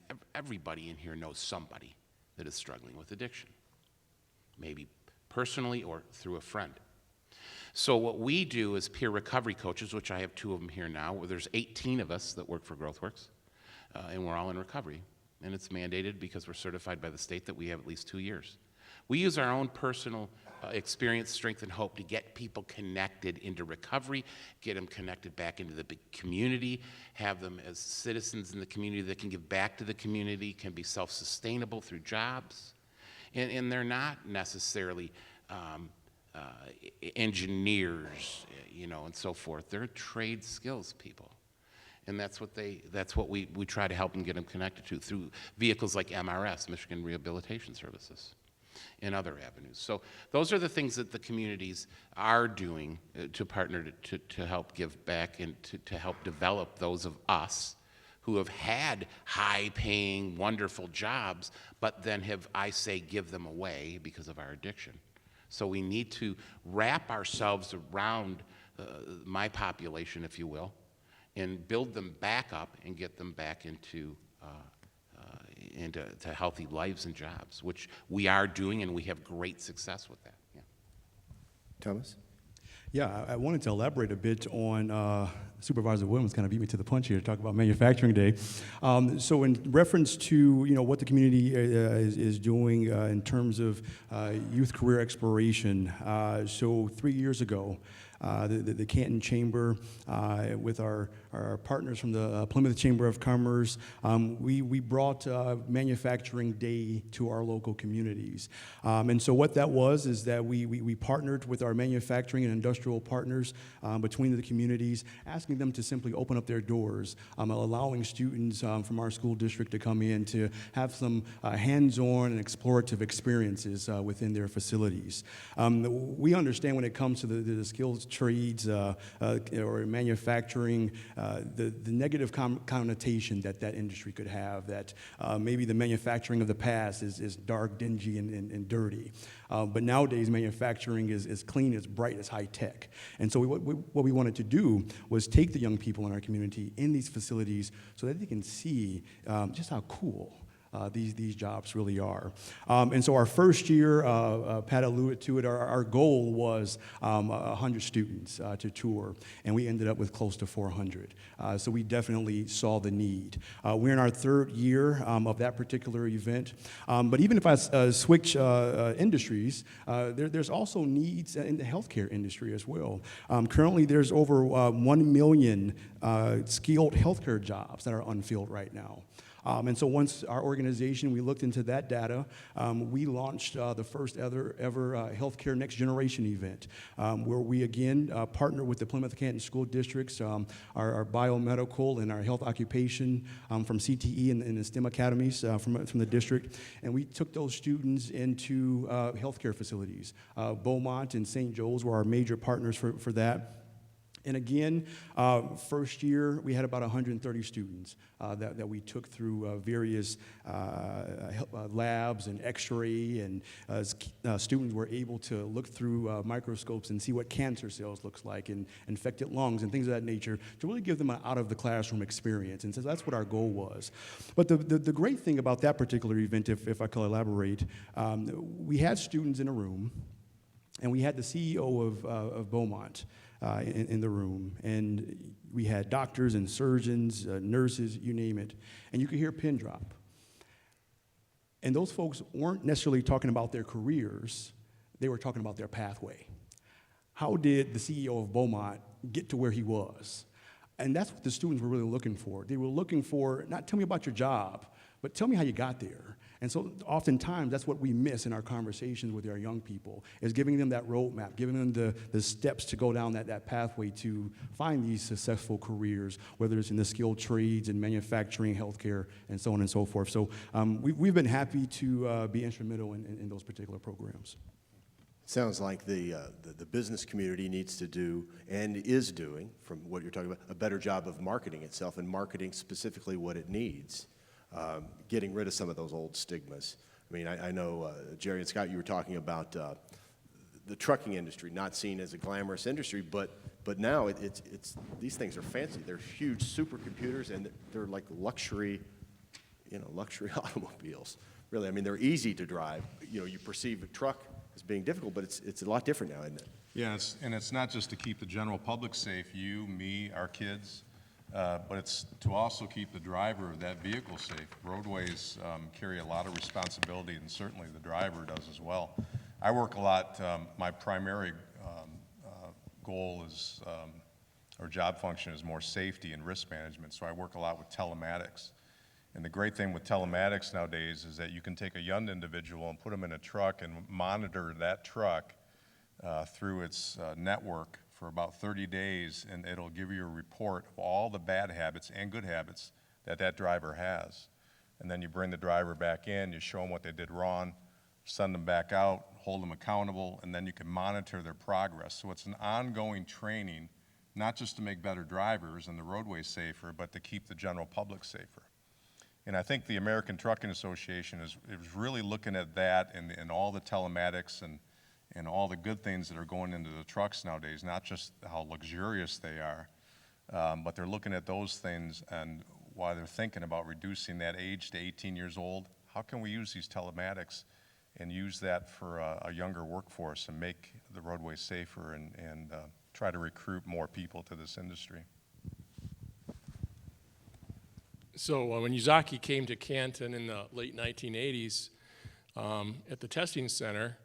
here knows somebody that is struggling with addiction, maybe personally or through a friend. So what we do as peer recovery coaches, which I have 2 of them here now, where there's 18 of us that work for GrowthWorks, and we're all in recovery, and it's mandated because we're certified by the state that we have at least 2 years. We use our own personal experience, strength, and hope to get people connected into recovery, get them connected back into the big community, have them as citizens in the community that can give back to the community, can be self-sustainable through jobs. And they're not necessarily engineers, and so forth. They're trade skills people. And that's what we try to help them get them connected to through vehicles like MRS, Michigan Rehabilitation Services, and other avenues. So those are the things that the communities are doing to partner to help give back and to help develop those of us who have had high-paying, wonderful jobs, but then give them away because of our addiction. So we need to wrap ourselves around my population, if you will, and build them back up and get them back into healthy lives and jobs, which we are doing, and we have great success with that. Yeah. Thomas? Yeah, I wanted to elaborate a bit on Supervisor Williams kind of beat me to the punch here to talk about Manufacturing Day. So in reference to what the community is doing in terms of youth career exploration, so 3 years ago, the Canton Chamber, with our partners from the Plymouth Chamber of Commerce, we brought Manufacturing Day to our local communities. And so what that was is that we partnered with our manufacturing and industrial partners between the communities, asking them to simply open up their doors, allowing students from our school district to come in to have some hands-on and explorative experiences within their facilities. We understand when it comes to the skills trades or manufacturing, the negative connotation that that industry could have, that maybe the manufacturing of the past is dark, dingy, and dirty. But nowadays, manufacturing is clean, it's bright, it's high tech. And so what we wanted to do was take the young people in our community in these facilities so that they can see just how cool these jobs really are. And so our first year, Pat alluded to it, our goal was 100 students to tour, and we ended up with close to 400. So we definitely saw the need. We're in our third year of that particular event. But even if I switch industries, there's also needs in the healthcare industry as well. Currently, there's over 1 million skilled healthcare jobs that are unfilled right now. And so once our organization, we looked into that data, we launched the first ever Healthcare Next Generation event, where we again partner with the Plymouth Canton School Districts, our biomedical and our health occupation from CTE and the STEM academies from the district, and we took those students into healthcare facilities. Beaumont and St. Joe's were our major partners for that. And again, first year, we had about 130 students that we took through various labs and x-ray, and students were able to look through microscopes and see what cancer cells looks like, and infected lungs and things of that nature, to really give them an out-of-the-classroom experience. And so that's what our goal was. But the great thing about that particular event, if I could elaborate, we had students in a room, and we had the CEO of Beaumont in the room, and we had doctors and surgeons, nurses, you name it, and you could hear a pin drop. And those folks weren't necessarily talking about their careers, they were talking about their pathway. How did the CEO of Beaumont get to where he was? And that's what the students were really looking for. They were looking for, not tell me about your job, but tell me how you got there. And so oftentimes that's what we miss in our conversations with our young people, is giving them that roadmap, giving them the steps to go down that pathway to find these successful careers, whether it's in the skilled trades and manufacturing, healthcare, and so on and so forth. So we've been happy to be instrumental in those particular programs. Sounds like the business community needs to do, and is doing, from what you're talking about, a better job of marketing itself and marketing specifically what it needs. Getting rid of some of those old stigmas. I mean, I know, Jerry and Scott, you were talking about the trucking industry not seen as a glamorous industry, but now it's these things are fancy. They're huge supercomputers, and they're like luxury automobiles. Really, I mean, they're easy to drive. You know, you perceive a truck as being difficult, but it's a lot different now, isn't it? Yeah, and it's not just to keep the general public safe, you, me, our kids, but it's to also keep the driver of that vehicle safe. Roadways carry a lot of responsibility, and certainly the driver does as well. I work a lot, my primary goal is, or job function is more safety and risk management, so I work a lot with telematics. And the great thing with telematics nowadays is that you can take a young individual and put them in a truck and monitor that truck through its network for about 30 days, and it'll give you a report of all the bad habits and good habits that driver has. And then you bring the driver back in, you show them what they did wrong, send them back out, hold them accountable, and then you can monitor their progress. So it's an ongoing training, not just to make better drivers and the roadways safer, but to keep the general public safer. And I think the American Trucking Association is really looking at that and all the telematics and all the good things that are going into the trucks nowadays, not just how luxurious they are, but they're looking at those things, and while they're thinking about reducing that age to 18 years old, how can we use these telematics and use that for a younger workforce and make the roadways safer and try to recruit more people to this industry. So when Yazaki came to Canton in the late 1980s, at the testing center,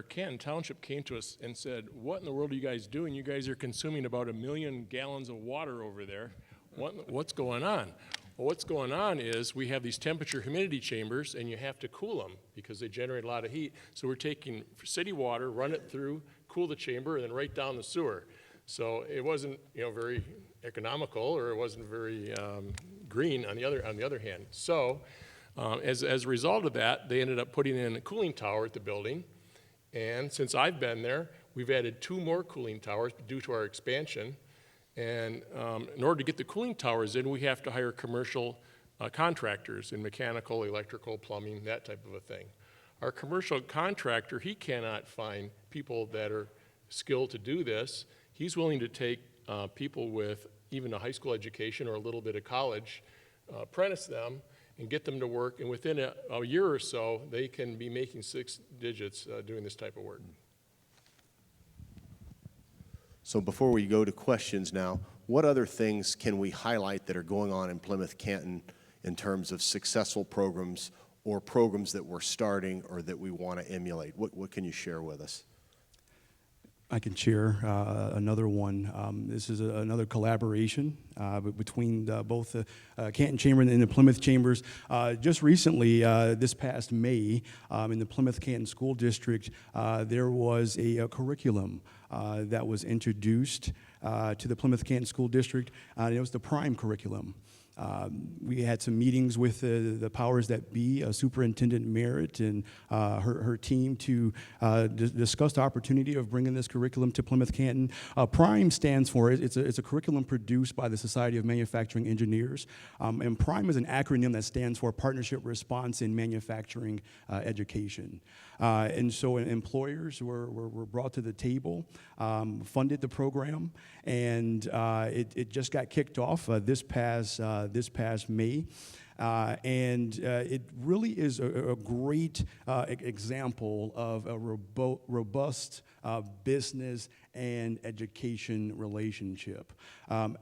Canton Township came to us and said, "What in the world are you guys doing? You guys are consuming about 1 million gallons of water over there. What's going on?" Well, what's going on is we have these temperature humidity chambers, and you have to cool them because they generate a lot of heat. So we're taking city water, run it through, cool the chamber, and then right down the sewer. So it wasn't, very economical, or it wasn't very green on the other hand. So as a result of that, they ended up putting in a cooling tower at the building. And since I've been there, We've added 2 more cooling towers due to our expansion. And in order to get the cooling towers in, we have to hire commercial contractors in mechanical, electrical, plumbing, that type of a thing. Our commercial contractor, he cannot find people that are skilled to do this. He's willing to take people with even a high school education or a little bit of college, apprentice them, and get them to work. And within a year or so, they can be making 6 digits doing this type of work. So before we go to questions now, what other things can we highlight that are going on in Plymouth Canton in terms of successful programs or programs that we're starting or that we want to emulate? What can you share with us? I can share another one. This is another collaboration between both the Canton Chamber and the Plymouth Chambers. Just recently, this past May, in the Plymouth Canton School District, there was a curriculum that was introduced to the Plymouth Canton School District, and it was the PRIME curriculum. We had some meetings with the powers that be, Superintendent Merritt and her team to discuss the opportunity of bringing this curriculum to Plymouth Canton. PRIME stands for, it's a curriculum produced by the Society of Manufacturing Engineers. And PRIME is an acronym that stands for Partnership Response in Manufacturing Education. And so employers were brought to the table, funded the program, and it just got kicked off this past May. And it really is a great example of a robust business and education relationship.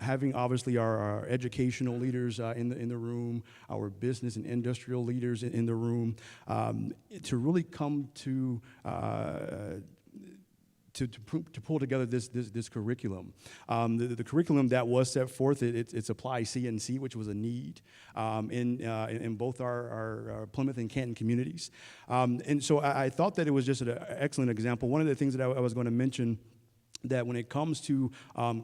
Having obviously our educational leaders in the room, our business and industrial leaders in the room, to really come to pull together this curriculum. The curriculum that was set forth, it's Apply CNC, which was a need in both our Plymouth and Canton communities. And so I thought that it was just an excellent example. One of the things that I was going to mention, that when it comes to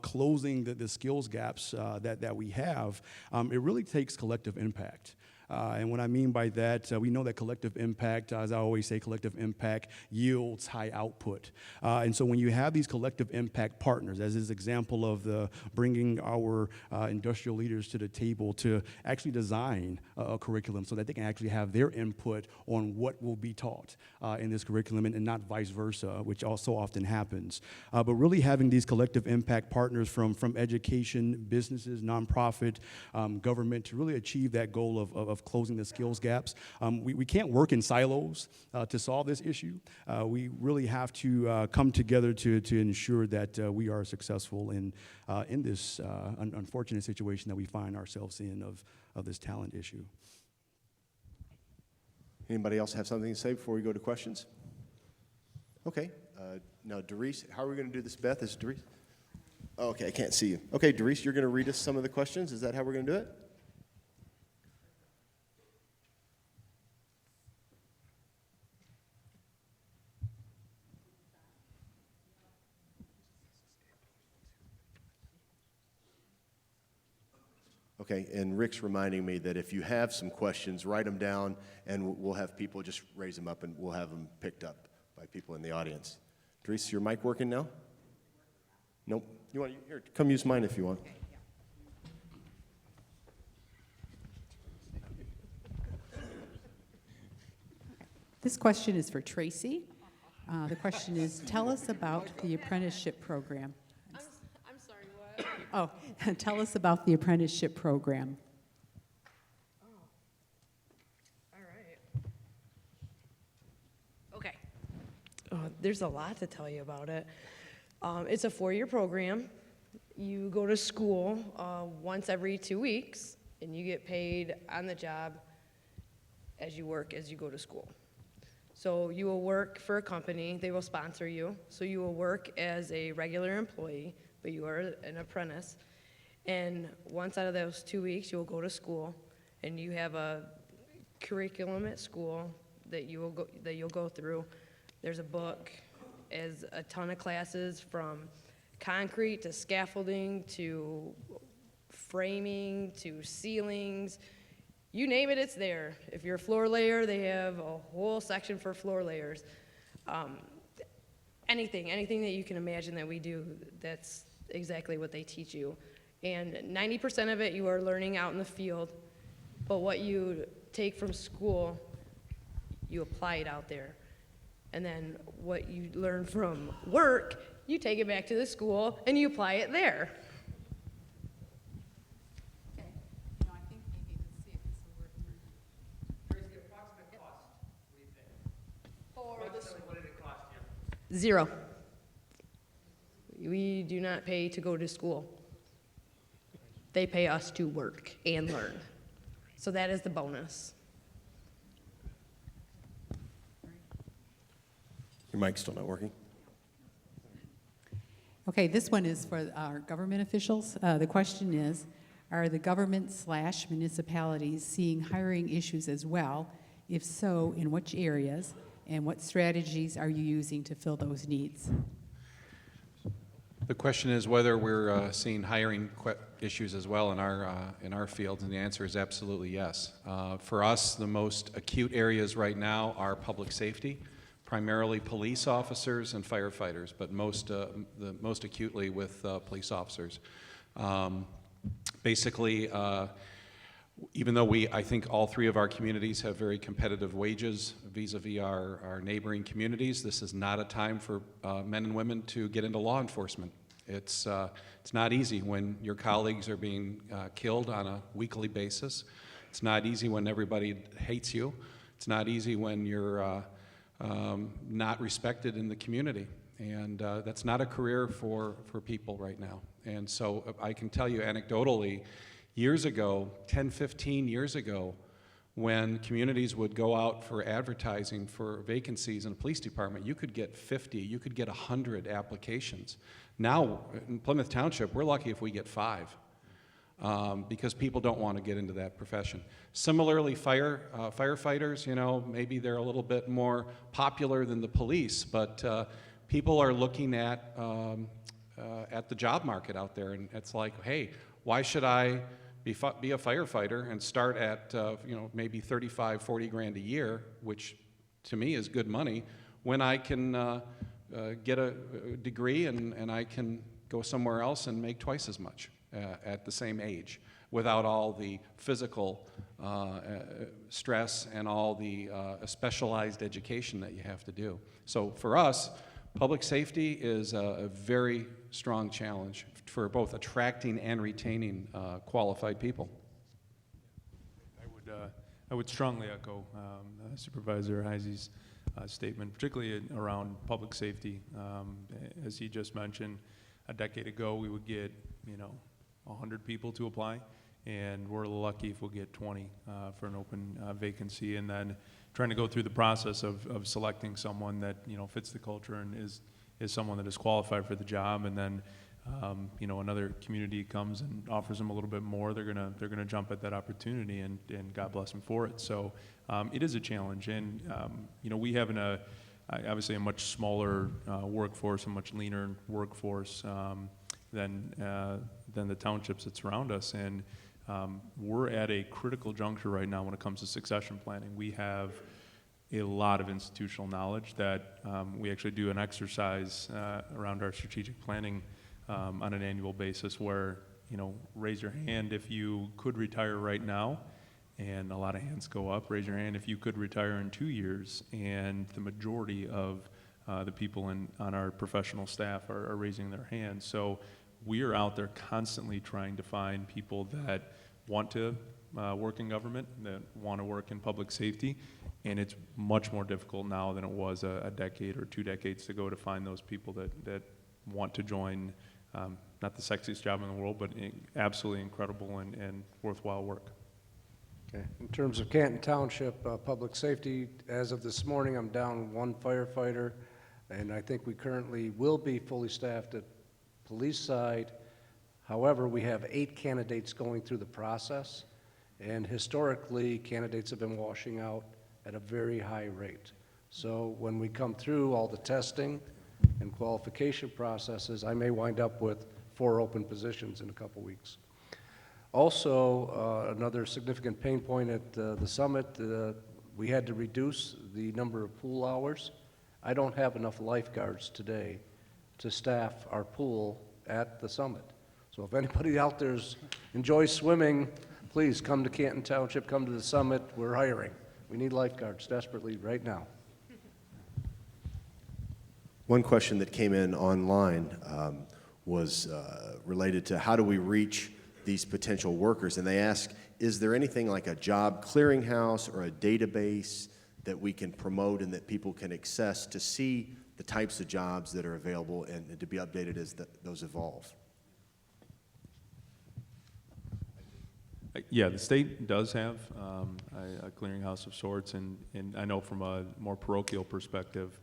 closing the skills gaps that we have, it really takes collective impact. And what I mean by that, we know that collective impact, as I always say, collective impact yields high output. And so when you have these collective impact partners, as this example of bringing our industrial leaders to the table to actually design a curriculum so that they can actually have their input on what will be taught in this curriculum, and not vice versa, which also often happens. But really having these collective impact partners from education, businesses, nonprofit, government, to really achieve that goal of closing the skills gaps. We can't work in silos to solve this issue. We really have to come together to ensure that we are successful in this unfortunate situation that we find ourselves in of this talent issue. Anybody else have something to say before we go to questions? Okay. Now, Doris, how are we going to do this, Beth? Is Doris? Oh, okay, I can't see you. Okay, Doris, you're going to read us some of the questions. Is that how we're going to do it? Okay, and Rick's reminding me that if you have some questions, write them down, and we'll have people just raise them up, and we'll have them picked up by people in the audience. Doris, is your mic working now? Nope. You want here? Come use mine if you want. Okay, yeah. This question is for Tracy. The question is, tell us about the apprenticeship program. I'm sorry, what? Oh, tell us about the apprenticeship program. Oh. All right. Okay. There's a lot to tell you about it. It's a 4-year program. You go to school once every 2 weeks, and you get paid on the job as you work as you go to school. So you will work for a company. They will sponsor you. So you will work as a regular employee, but you are an apprentice. And once out of those 2 weeks, you will go to school, and you have a curriculum at school that you'll go through. There's a book, as a ton of classes from concrete to scaffolding to framing to ceilings. You name it, it's there. If you're a floor layer, they have a whole section for floor layers. anything that you can imagine that we do, that's exactly what they teach you. And 90% of it you are learning out in the field, but what you take from school, you apply it out there. And then what you learn from work, you take it back to the school and you apply it there. Zero. We do not pay to go to school. They pay us to work and learn. So that is the bonus. Your mic's still not working. Okay, this one is for our government officials. The question is, are the government/municipalities seeing hiring issues as well? If so, in which areas? And what strategies are you using to fill those needs? The question is whether we're seeing hiring issues as well in our fields, and the answer is absolutely yes. For us, the most acute areas right now are public safety, primarily police officers and firefighters, but most acutely with police officers. Basically, even though I think all three of our communities have very competitive wages vis-a-vis our neighboring communities, this is not a time for men and women to get into law enforcement. It's not easy when your colleagues are being killed on a weekly basis. It's not easy when everybody hates you. It's not easy when you're not respected in the community. And that's not a career for people right now. And so I can tell you anecdotally, years ago, 10, 15 years ago, when communities would go out for advertising for vacancies in a police department, you could get 50, you could get 100 applications. Now, in Plymouth Township, we're lucky if we get 5, because people don't want to get into that profession. Similarly, firefighters, you know, maybe they're a little bit more popular than the police, but people are looking at the job market out there, and it's like, hey, why should I be a firefighter and start at maybe 35, 40 grand a year, which to me is good money, when I can get a degree and I can go somewhere else and make twice as much at the same age without all the physical stress and all the specialized education that you have to do. So for us, public safety is a very strong challenge for both attracting and retaining qualified people. I would strongly echo Supervisor Heisey's statement, particularly around public safety. As he just mentioned, a decade ago we would get 100 people to apply, and we're lucky if we'll get 20 for an open vacancy, and then trying to go through the process of selecting someone that fits the culture and is someone that is qualified for the job, and then another community comes and offers them a little bit more, they're gonna jump at that opportunity, and God bless them for it. So it is a challenge, and we have obviously a much smaller workforce, a much leaner workforce than the townships that surround us, and we're at a critical juncture right now when it comes to succession planning. We have a lot of institutional knowledge that we actually do an exercise around our strategic planning on an annual basis where, raise your hand if you could retire right now, and a lot of hands go up. Raise your hand if you could retire in 2 years, and the majority of the people on our professional staff are raising their hands. So we are out there constantly trying to find people that want to work in government, that want to work in public safety, and it's much more difficult now than it was a decade or 2 decades ago to find those people that want to join not the sexiest job in the world, but absolutely incredible and worthwhile work. Okay. In terms of Canton Township public safety, as of this morning, I'm down 1 firefighter, and I think we currently will be fully staffed at police side. However, we have 8 candidates going through the process, and historically, candidates have been washing out at a very high rate. So when we come through all the testing and qualification processes, I may wind up with 4 open positions in a couple weeks. Also, another significant pain point at the summit, we had to reduce the number of pool hours. I don't have enough lifeguards today to staff our pool at the summit. So if anybody out there enjoys swimming, please come to Canton Township, come to the summit. We're hiring. We need lifeguards desperately right now. One question that came in online was related to how do we reach these potential workers? And they ask, is there anything like a job clearinghouse or a database that we can promote and that people can access to see the types of jobs that are available and to be updated as those evolve? Yeah, the state does have a clearinghouse of sorts, and I know from a more parochial perspective,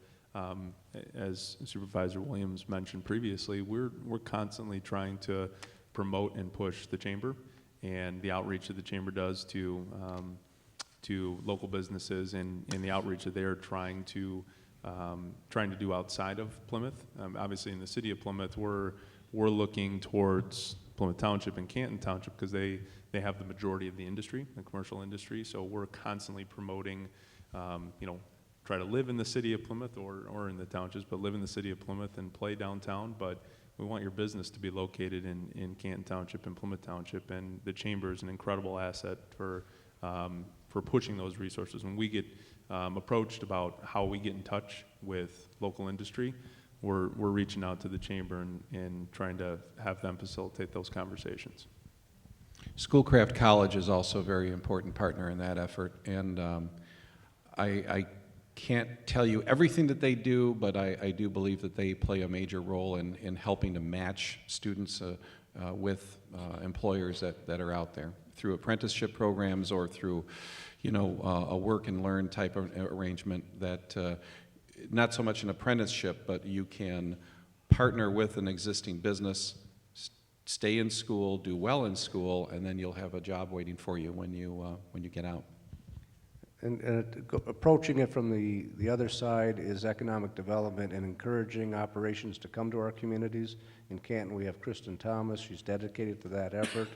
as Supervisor Williams mentioned previously, we're constantly trying to promote and push the chamber and the outreach that the chamber does to local businesses and the outreach that they're trying to do outside of Plymouth. Obviously, in the city of Plymouth, we're looking towards Plymouth Township and Canton Township because they have the majority of the industry, the commercial industry. So we're constantly promoting, try to live in the city of Plymouth or in the townships, but live in the city of Plymouth and play downtown. But we want your business to be located in Canton Township and Plymouth Township, and the chamber is an incredible asset for pushing those resources. When we get approached about how we get in touch with local industry, we're reaching out to the chamber and trying to have them facilitate those conversations. Schoolcraft College is also a very important partner in that effort, and I can't tell you everything that they do, but I do believe that they play a major role in helping to match students with employers that are out there through apprenticeship programs or through, a work and learn type of arrangement that not so much an apprenticeship, but you can partner with an existing business, stay in school, do well in school, and then you'll have a job waiting for you when you get out. And approaching it from the other side is economic development and encouraging operations to come to our communities. In Canton, we have Kristen Thomas. She's dedicated to that effort.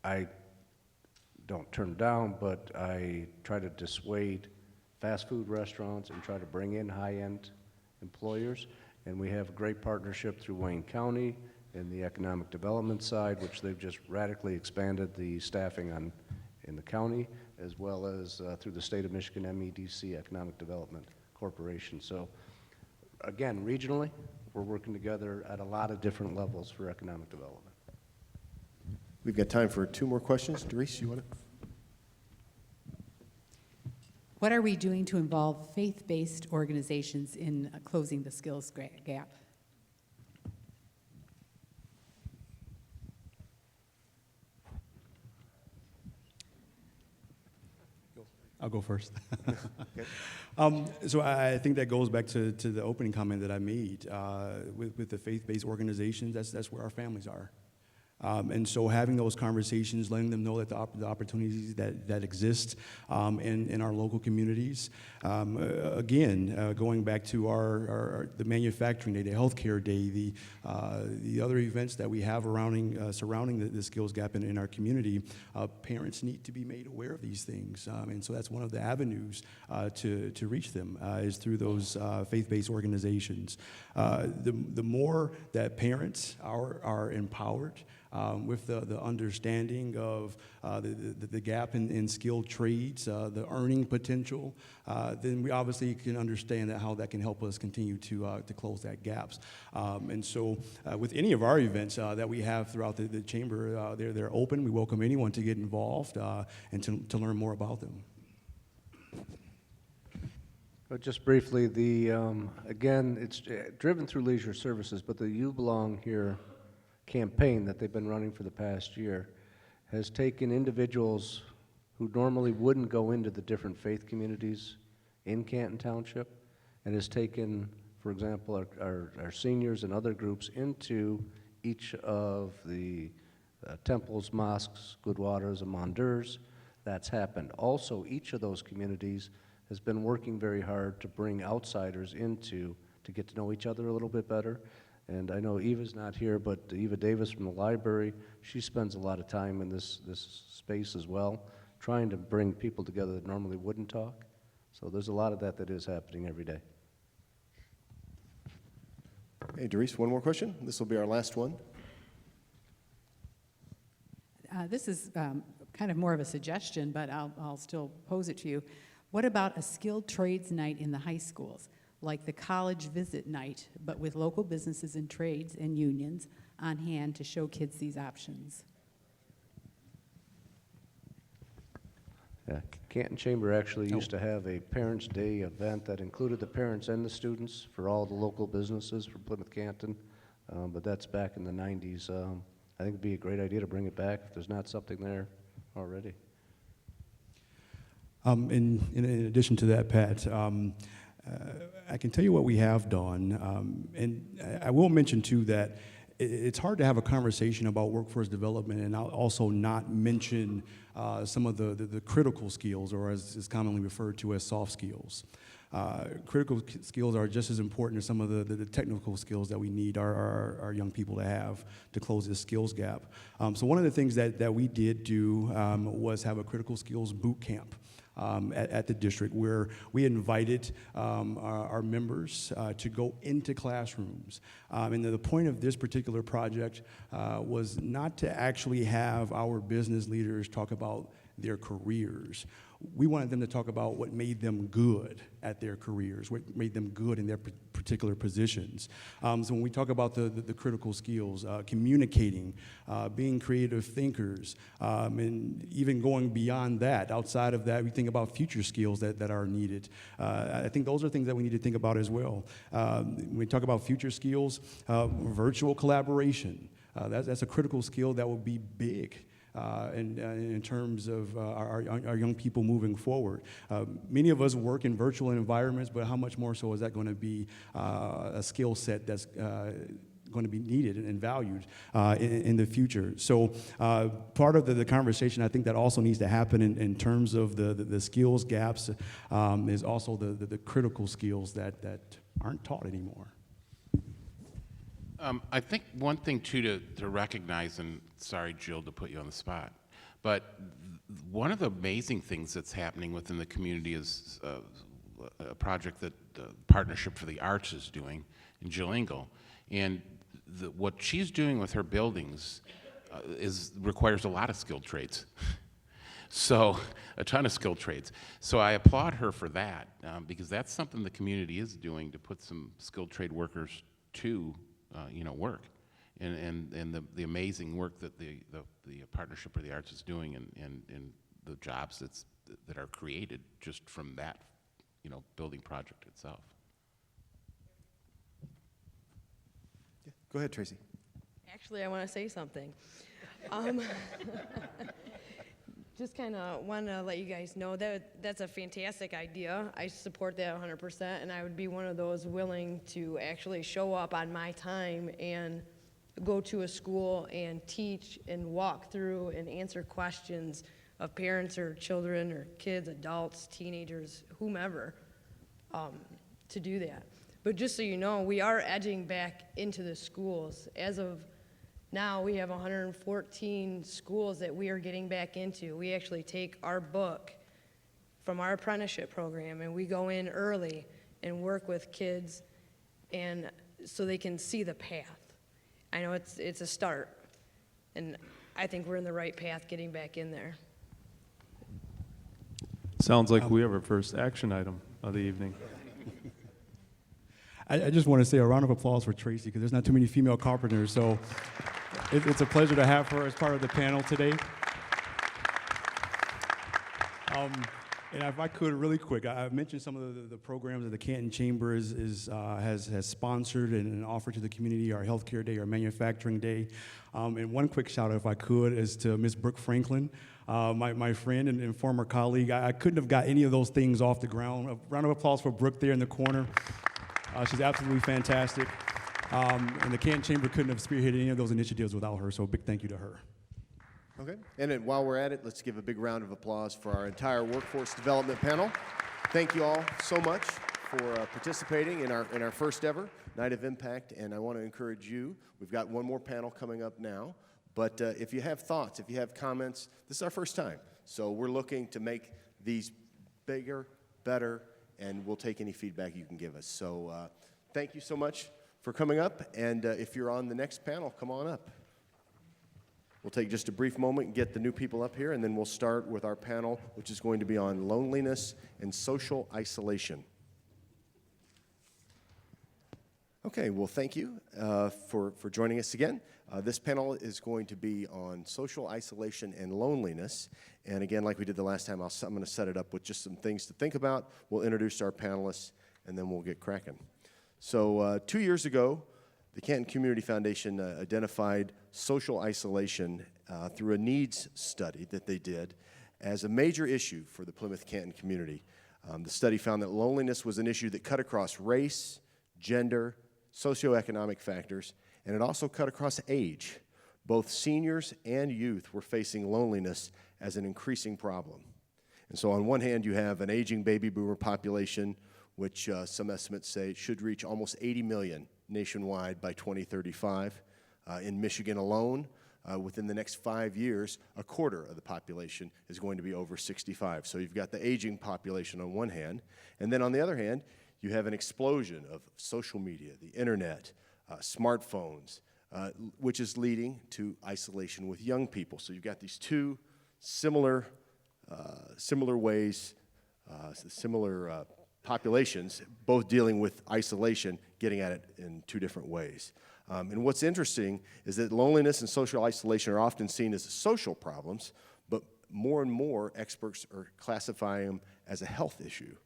I don't turn down, but I try to dissuade fast food restaurants and try to bring in high-end employers. And we have a great partnership through Wayne County in the economic development side, which they've just radically expanded the staffing in the county, as well as through the State of Michigan MEDC, Economic Development Corporation. So again, regionally, we're working together at a lot of different levels for economic development. We've got time for 2 more questions. Doris, you want to? What are we doing to involve faith-based organizations in closing the skills gap? I'll go first. So I think that goes back to the opening comment that I made. With the faith-based organizations, that's where our families are. And so having those conversations, letting them know that the opportunities that exist in our local communities. Again, going back to the manufacturing day, the healthcare day, the other events that we have surrounding the skills gap in our community, parents need to be made aware of these things. And so that's one of the avenues to reach them is through those faith-based organizations. The more that parents are empowered, with the understanding of the gap in skilled trades, the earning potential, then we obviously can understand how that can help us continue to close that gaps. And so with any of our events that we have throughout the chamber, they're open. We welcome anyone to get involved and to learn more about them. But just briefly, again, it's driven through Leisure Services, but the You Belong Here campaign that they've been running for the past year has taken individuals who normally wouldn't go into the different faith communities in Canton Township and has taken, for example, our seniors and other groups into each of the temples, mosques, Goodwaters, and Mondurs. That's happened. Also, each of those communities has been working very hard to bring outsiders to get to know each other a little bit better. And I know Eva's not here, but Eva Davis from the library, she spends a lot of time in this space as well, trying to bring people together that normally wouldn't talk. So there's a lot of that is happening every day. Hey, Doris, one more question. This will be our last one. This is kind of more of a suggestion, but I'll still pose it to you. What about a skilled trades night in the high schools, like the college visit night, but with local businesses and trades and unions on hand to show kids these options? Yeah, Canton Chamber actually used to have a Parents' Day event that included the parents and the students for all the local businesses from Plymouth Canton, but that's back in the 90s. I think it'd be a great idea to bring it back if there's not something there already. In addition to that, Pat, I can tell you what we have done, and I will mention too that it's hard to have a conversation about workforce development and also not mention some of the critical skills, or as is commonly referred to as soft skills. Critical skills are just as important as some of the technical skills that we need our young people to have to close this skills gap. So one of the things that we did do was have a critical skills boot camp at the district, where we invited our members to go into classrooms. And the point of this particular project was not to actually have our business leaders talk about their careers. We wanted them to talk about what made them good at their careers, what made them good in their particular positions. So when we talk about the critical skills, communicating, being creative thinkers, and even going beyond that, outside of that, we think about future skills that are needed. I think those are things that we need to think about as well. When we talk about future skills, virtual collaboration, that's a critical skill that will be big. In terms of our young people moving forward. Many of us work in virtual environments, but how much more so is that going to be a skill set that's going to be needed and valued in the future? So part of the conversation I think that also needs to happen in terms of the skills gaps is also the critical skills that aren't taught anymore. I think one thing too to recognize, and sorry, Jill, to put you on the spot, but one of the amazing things that's happening within the community is a project that the Partnership for the Arts is doing in Jill Engel, and what she's doing with her buildings requires a lot of skilled trades. So, a ton of skilled trades. So I applaud her for that, because that's something the community is doing to put some skilled trade workers to work, and the amazing work that the Partnership for the Arts is doing, and the jobs that are created just from that, building project itself. Yeah, go ahead, Tracy. Actually, I want to say something. Just kind of want to let you guys know that that's a fantastic idea. I support that 100%, and I would be one of those willing to actually show up on my time and go to a school and teach and walk through and answer questions of parents or children or kids, adults, teenagers, whomever, to do that. But just so you know, we are edging back into the schools. As of now, we have 114 schools that we are getting back into. We actually take our book from our apprenticeship program, and we go in early and work with kids, and so they can see the path. I know it's a start, and I think we're in the right path getting back in there. Sounds like we have our first action item of the evening. I just want to say a round of applause for Tracy, because there's not too many female carpenters, so it's a pleasure to have her as part of the panel today. And if I could, really quick, I've mentioned some of the programs that the Canton Chamber has sponsored and offered to the community, our Healthcare Day, our Manufacturing Day. And one quick shout out, if I could, is to Ms. Brooke Franklin, my friend and former colleague. I couldn't have got any of those things off the ground. A round of applause for Brooke there in the corner. She's absolutely fantastic. And the Canton Chamber couldn't have spearheaded any of those initiatives without her, so a big thank you to her. Okay, and then while we're at it, let's give a big round of applause for our entire workforce development panel. Thank you all so much for participating in our first ever Night of Impact, and I want to encourage you. We've got one more panel coming up now, but if you have thoughts, if you have comments, this is our first time, so we're looking to make these bigger, better, and we'll take any feedback you can give us. So thank you so much for coming up, and if you're on the next panel, come on up. We'll take just a brief moment and get the new people up here, and then we'll start with our panel, which is going to be on loneliness and social isolation. Okay, well, thank you for joining us again. This panel is going to be on social isolation and loneliness. And again, like we did the last time, I'm going to set it up with just some things to think about. We'll introduce our panelists, and then we'll get cracking. So 2 years ago, the Canton Community Foundation identified social isolation through a needs study that they did as a major issue for the Plymouth Canton community. The study found that loneliness was an issue that cut across race, gender, socioeconomic factors, and it also cut across age. Both seniors and youth were facing loneliness as an increasing problem. And so on one hand, you have an aging baby boomer population, which some estimates say should reach almost 80 million nationwide by 2035. In Michigan alone, within the next 5 years, a quarter of the population is going to be over 65. So you've got the aging population on one hand, and then on the other hand, you have an explosion of social media, the internet, smartphones, which is leading to isolation with young people. So you've got these two similar ways, similar populations, both dealing with isolation, getting at it in two different ways. And what's interesting is that loneliness and social isolation are often seen as social problems, but more and more experts are classifying them as a health issue.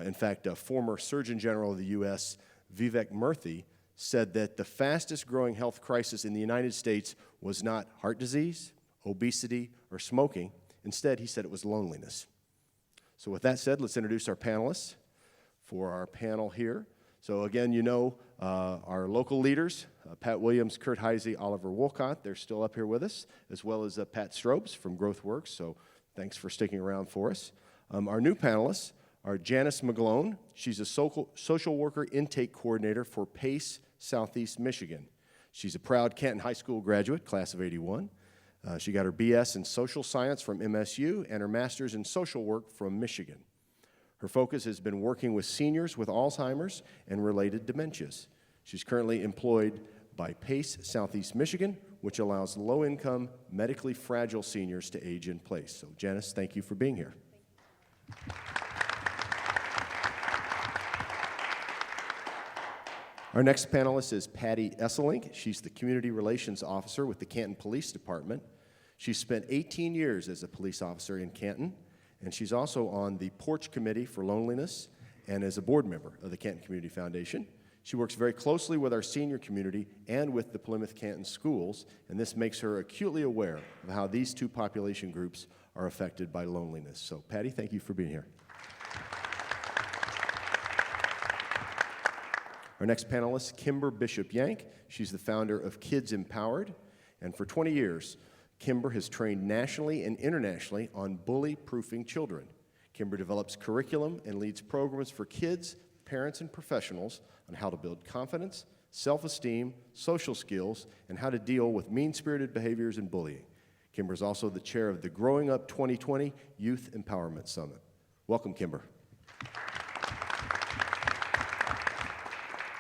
In fact, a former Surgeon General of the U.S., Vivek Murthy, said that the fastest growing health crisis in the United States was not heart disease, obesity, or smoking. Instead, he said it was loneliness. So with that said, let's introduce our panelists for our panel here. So again, you know our local leaders, Pat Williams, Kurt Heisey, Oliver Wolcott, they're still up here with us, as well as Pat Strobes from GrowthWorks, so thanks for sticking around for us. Our new panelists are Janice McGlone. She's a social worker intake coordinator for PACE Southeast Michigan. She's a proud Canton High School graduate, class of '81. She got her BS in social science from MSU and her master's in social work from Michigan. Her focus has been working with seniors with Alzheimer's and related dementias. She's currently employed by PACE Southeast Michigan, which allows low-income, medically fragile seniors to age in place. So Janice, thank you for being here. Our next panelist is Patty Esselink. She's the Community Relations Officer with the Canton Police Department. She's spent 18 years as a police officer in Canton, and she's also on the Porch Committee for Loneliness and as a board member of the Canton Community Foundation. She works very closely with our senior community and with the Plymouth Canton schools, and this makes her acutely aware of how these two population groups are affected by loneliness. So, Patty, thank you for being here. Our next panelist, Kimber Bishop-Yank. She's the founder of Kids Empowered, and for 20 years, Kimber has trained nationally and internationally on bully-proofing children. Kimber develops curriculum and leads programs for kids, parents, and professionals on how to build confidence, self-esteem, social skills, and how to deal with mean-spirited behaviors and bullying. Kimber is also the chair of the Growing Up 2020 Youth Empowerment Summit. Welcome, Kimber.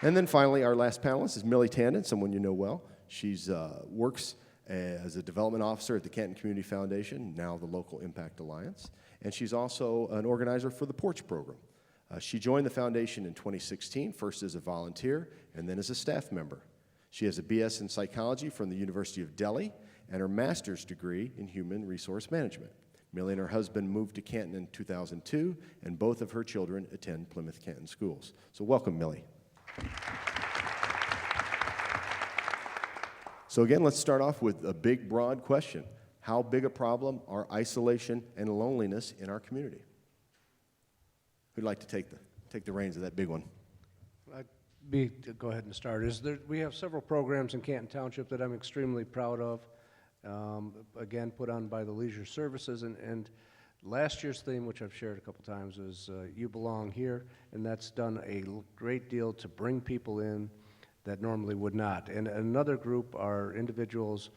And then finally, our last panelist is Millie Tandon, someone you know well. She works as a development officer at the Canton Community Foundation, now the Local Impact Alliance, and she's also an organizer for the Porch program. She joined the foundation in 2016, first as a volunteer and then as a staff member. She has a BS in psychology from the University of Delhi and her master's degree in human resource management. Millie and her husband moved to Canton in 2002, and both of her children attend Plymouth Canton schools. So welcome, Millie. So again, let's start off with a big, broad question. How big a problem are isolation and loneliness in our community? Who'd like to take the reins of that big one? Go ahead and start. We have several programs in Canton Township that I'm extremely proud of, again, put on by the Leisure Services, and last year's theme, which I've shared a couple times, is You Belong Here, and that's done a great deal to bring people in that normally would not. And another group are individuals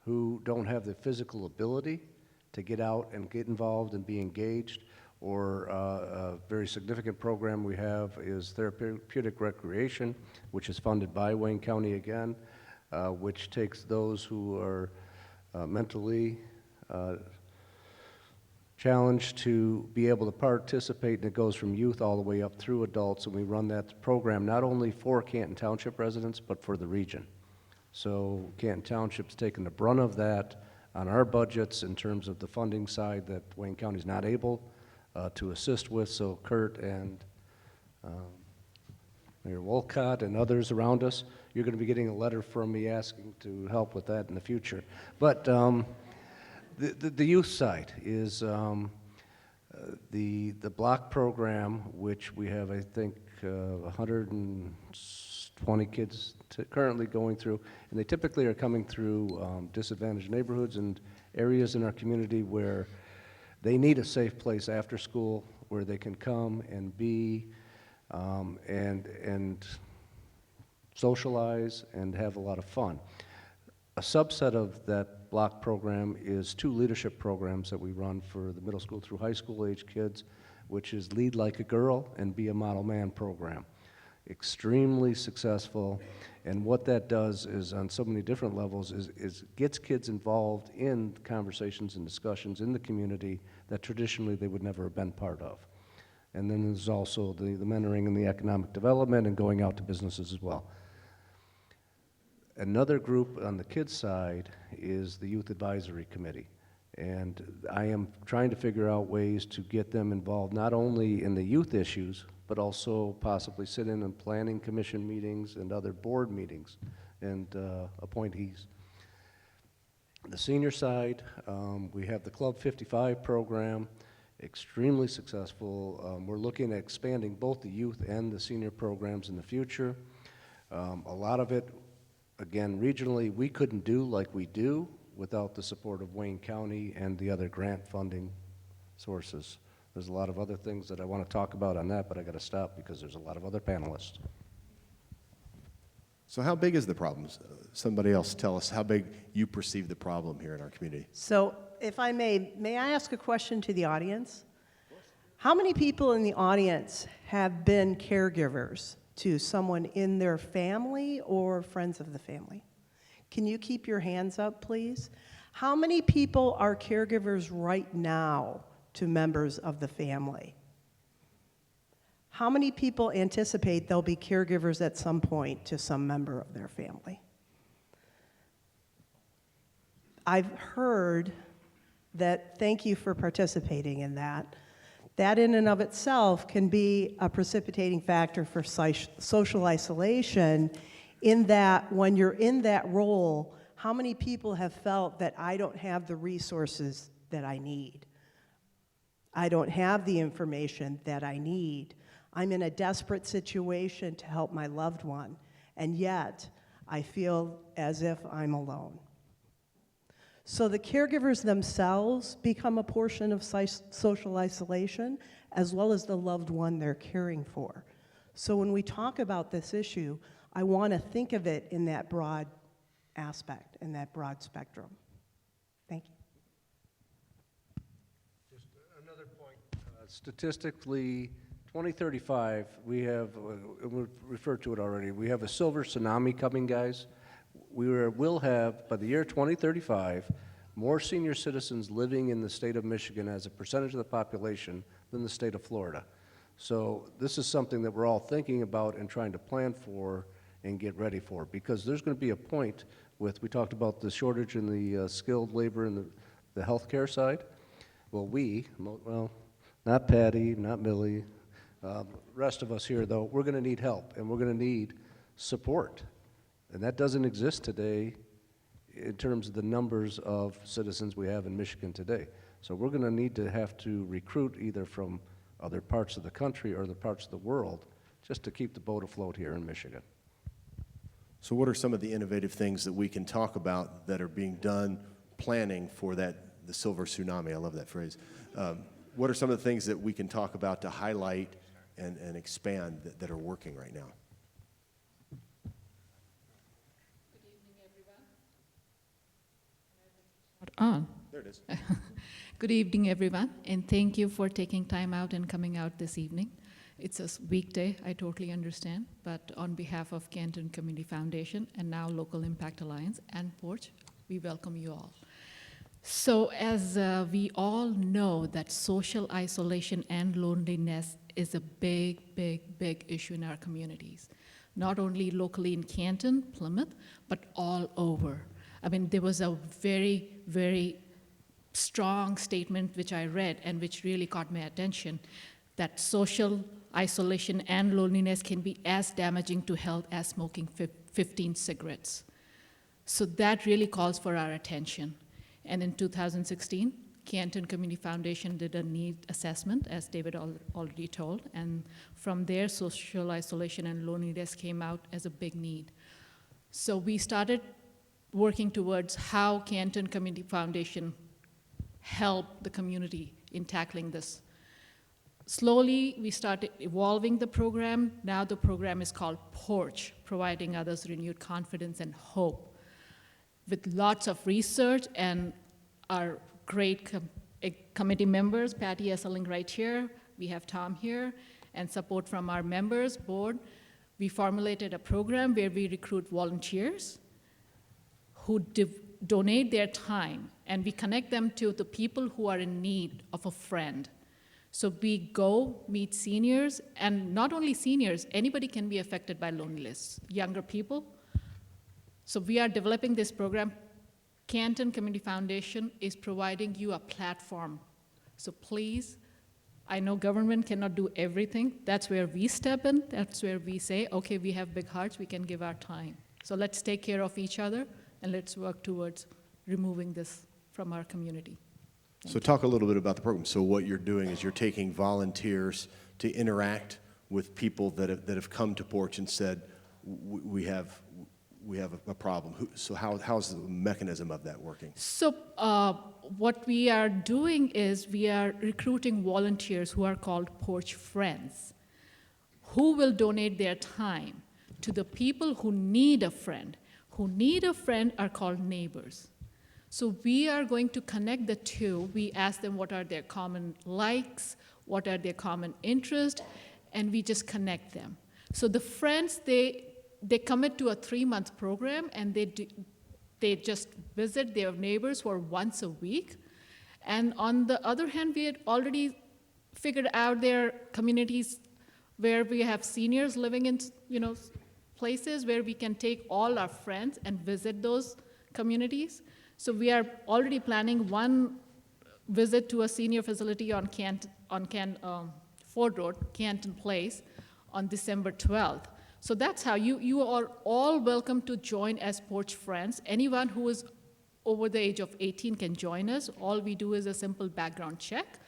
who don't have the physical ability to get out and get involved and be engaged, or a very significant program we have is therapeutic recreation, which is funded by Wayne County again, which takes those who are mentally challenged to be able to participate, and it goes from youth all the way up through adults, and we run that program not only for Canton Township residents, but for the region. So Canton Township's taken the brunt of that on our budgets in terms of the funding side that Wayne County's not able to assist with. So Kurt and Mayor Wolcott and others around us, you're going to be getting a letter from me asking to help with that in the future. But the youth side is the block program, which we have, I think, 120 kids currently going through, and they typically are coming through disadvantaged neighborhoods and areas in our community where they need a safe place after school where they can come and be and socialize and have a lot of fun. A subset of that block program is 2 leadership programs that we run for the middle school through high school age kids, which is Lead Like a Girl and Be a Model Man program. Extremely successful, and what that does is on so many different levels is gets kids involved in conversations and discussions in the community that traditionally they would never have been part of. And then there's also the mentoring and the economic development and going out to businesses as well. Another group on the kids side is the Youth Advisory Committee, and I am trying to figure out ways to get them involved not only in the youth issues, but also possibly sit in on planning commission meetings and other board meetings and appointees. The senior side, we have the Club 55 program, extremely successful. We're looking at expanding both the youth and the senior programs in the future. A lot of it, again, regionally, we couldn't do like we do without the support of Wayne County and the other grant funding sources. There's a lot of other things that I want to talk about on that, but I got to stop because there's a lot of other panelists. So how big is the problem? Somebody else tell us how big you perceive the problem here in our community. So if I may I ask a question to the audience? How many people in the audience have been caregivers to someone in their family or friends of the family? Can you keep your hands up, please? How many people are caregivers right now to members of the family? How many people anticipate they'll be caregivers at some point to some member of their family? I've heard that, thank you for participating in that. That in and of itself can be a precipitating factor for social isolation, in that when you're in that role, how many people have felt that I don't have the resources that I need? I don't have the information that I need. I'm in a desperate situation to help my loved one, and yet I feel as if I'm alone. So the caregivers themselves become a portion of social isolation, as well as the loved one they're caring for. So when we talk about this issue, I want to think of it in that broad aspect, in that broad spectrum. Thank you. Just another point. Statistically, 2035, we have, we referred to it already, we have a silver tsunami coming, guys. We will have, by the year 2035, more senior citizens living in the state of Michigan as a percentage of the population than the state of Florida. So this is something that we're all thinking about and trying to plan for and get ready for, because there's going to be a point with, we talked about the shortage in the skilled labor in the healthcare side. Well, not Patty, not Millie, rest of us here, though, we're going to need help and we're going to need support. And that doesn't exist today in terms of the numbers of citizens we have in Michigan today. So we're going to need to have to recruit either from other parts of the country or other parts of the world just to keep the boat afloat here in Michigan. So what are some of the innovative things that we can talk about that are being done planning for the silver tsunami? I love that phrase. What are some of the things that we can talk about to highlight and expand that are working right now? On. There it is. Good evening, everyone, and thank you for taking time out and coming out this evening. It's a weekday, I totally understand, but on behalf of Canton Community Foundation and now Local Impact Alliance and Porch, we welcome you all. So as we all know that social isolation and loneliness is a big, big, big issue in our communities, not only locally in Canton, Plymouth, but all over. I mean, there was a very, very strong statement which I read and which really caught my attention, that social isolation and loneliness can be as damaging to health as smoking 15 cigarettes. So that really calls for our attention. And in 2016, Canton Community Foundation did a need assessment, as David already told, and from there, social isolation and loneliness came out as a big need. So we started working towards how Canton Community Foundation help the community in tackling this. Slowly, we started evolving the program. Now the program is called Porch, providing others renewed confidence and hope. With lots of research and our great committee members, Patty Esseling right here, we have Tom here, and support from our members, board, we formulated a program where we recruit volunteers who donate their time, and we connect them to the people who are in need of a friend. So we go meet seniors, and not only seniors, anybody can be affected by loneliness, younger people. So we are developing this program. Canton Community Foundation is providing you a platform. So please, I know government cannot do everything. That's where we step in. That's where we say, okay, we have big hearts, we can give our time. So let's take care of each other, and let's work towards removing this from our community. So talk a little bit about the program. So what you're doing is you're taking volunteers to interact with people that have come to Porch and said, we have a problem. So how's the mechanism of that working? So what we are doing is we are recruiting volunteers who are called Porch Friends, who will donate their time to the people who need a friend. Who need a friend are called neighbors. So we are going to connect the two. We ask them what are their common likes, what are their common interests, and we just connect them. So the friends, they commit to a 3-month program, and they just visit their neighbors for once a week. And on the other hand, we had already figured out their communities where we have seniors living in, places where we can take all our friends and visit those communities. So we are already planning one visit to a senior facility on Ford Road, Canton Place, on December 12th. So that's how you are all welcome to join as Porch Friends. Anyone who is over the age of 18 can join us. All we do is a simple background check,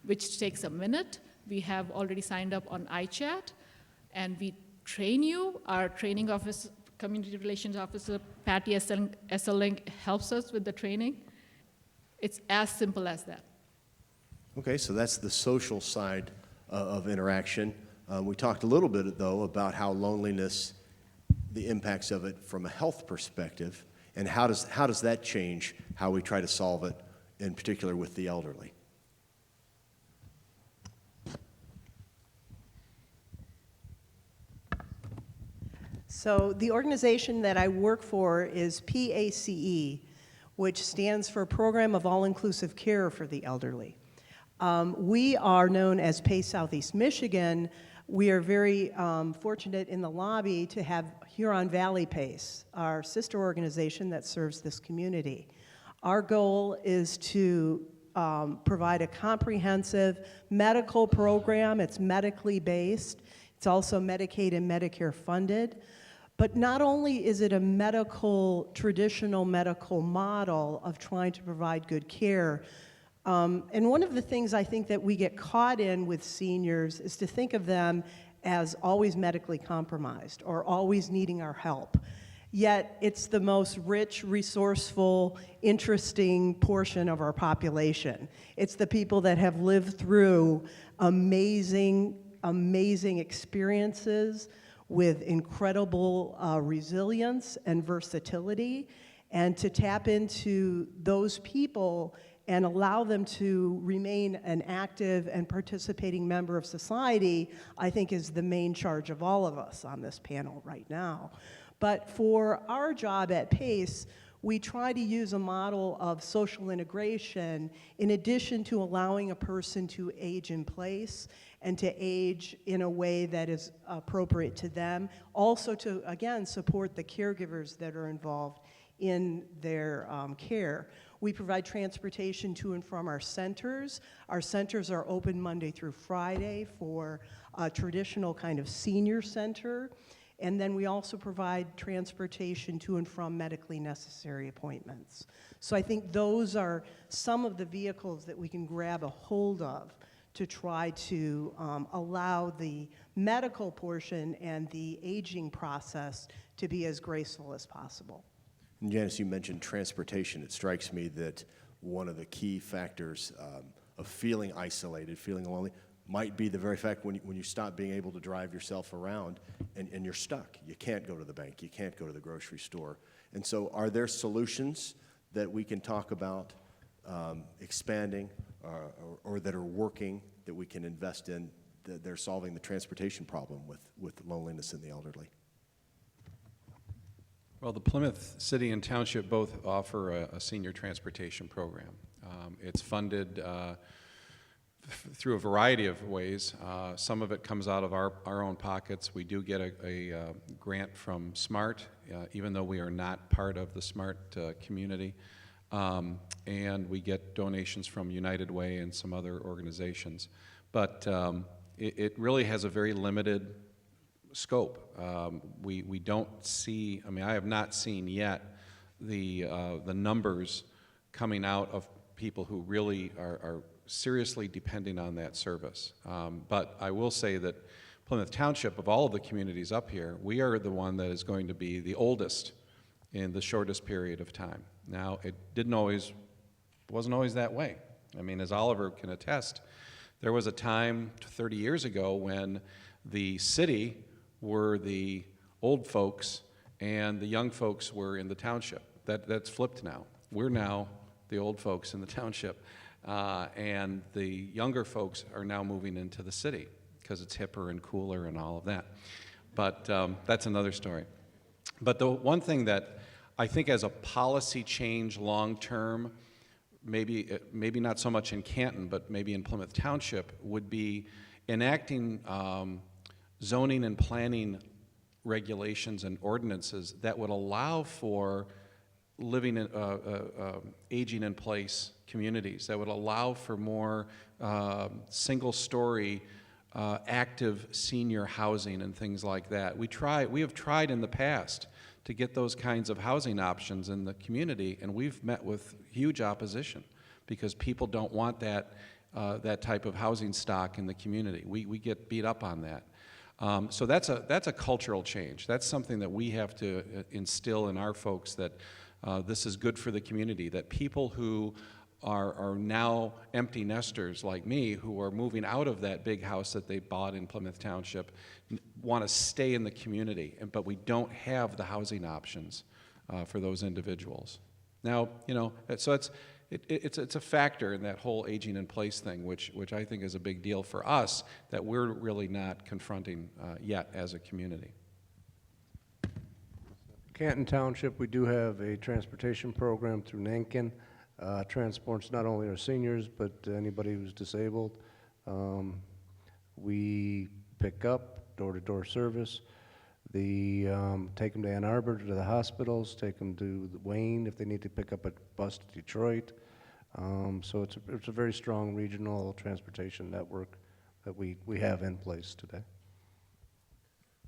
which takes a minute. We have already signed up on iChat, and we train you. Our training office, Community Relations Officer, Patty Esseling, helps us with the training. It's as simple as that. Okay, so that's the social side of interaction. We talked a little bit, though, about how loneliness, the impacts of it from a health perspective, and how does that change how we try to solve it, in particular with the elderly? So the organization that I work for is PACE, which stands for Program of All-Inclusive Care for the Elderly. We are known as PACE Southeast Michigan. We are very fortunate in the lobby to have Huron Valley PACE, our sister organization that serves this community. Our goal is to provide a comprehensive medical program. It's medically based. It's also Medicaid and Medicare funded. But not only is it a traditional medical model of trying to provide good care, and one of the things I think that we get caught in with seniors is to think of them as always medically compromised or always needing our help. Yet it's the most rich, resourceful, interesting portion of our population. It's the people that have lived through amazing experiences with incredible resilience and versatility. And to tap into those people and allow them to remain an active and participating member of society, I think is the main charge of all of us on this panel right now. But for our job at PACE, we try to use a model of social integration in addition to allowing a person to age in place and to age in a way that is appropriate to them. Also to, again, support the caregivers that are involved in their care. We provide transportation to and from our centers. Our centers are open Monday through Friday for a traditional kind of senior center. And then we also provide transportation to and from medically necessary appointments. So I think those are some of the vehicles that we can grab a hold of to try to allow the medical portion and the aging process to be as graceful as possible. And Janice, you mentioned transportation. It strikes me that one of the key factors of feeling isolated, feeling lonely, might be the very fact when you stop being able to drive yourself around and you're stuck. You can't go to the bank. You can't go to the grocery store. And so are there solutions that we can talk about expanding or that are working that we can invest in that they're solving the transportation problem with loneliness in the elderly? Well, the Plymouth City and Township both offer a senior transportation program. It's funded through a variety of ways. Some of it comes out of our own pockets. We do get a grant from SMART, even though we are not part of the SMART community. And we get donations from United Way and some other organizations. But it really has a very limited scope. We don't see, I mean, I have not seen yet the numbers coming out of people who really are seriously depending on that service. But I will say that Plymouth Township, of all of the communities up here, we are the one that is going to be the oldest in the shortest period of time. Now, it wasn't always that way. I mean, as Oliver can attest, there was a time 30 years ago when the city were the old folks and the young folks were in the township. That's flipped now. We're now the old folks in the township. And the younger folks are now moving into the city because it's hipper and cooler and all of that. But that's another story. But the one thing that I think as a policy change long term, maybe not so much in Canton, but maybe in Plymouth Township, would be enacting zoning and planning regulations and ordinances that would allow for living in aging in place communities, that would allow for more single-story active senior housing and things like that. We have tried in the past to get those kinds of housing options in the community, and we've met with huge opposition because people don't want that type of housing stock in the community. We get beat up on that. So that's a cultural change. That's something that we have to instill in our folks, that this is good for the community, that people who are now empty nesters like me, who are moving out of that big house that they bought in Plymouth Township, want to stay in the community, but we don't have the housing options for those individuals. Now, you know, so it's a factor in that whole aging in place thing, which I think is a big deal for us that we're really not confronting yet as a community. Canton Township, we do have a transportation program through Nankin. Transports not only our seniors, but anybody who's disabled. We pick up door-to-door service. Take them to Ann Arbor, to the hospitals, take them to Wayne if they need to pick up a bus to Detroit. So it's a very strong regional transportation network that we have in place today.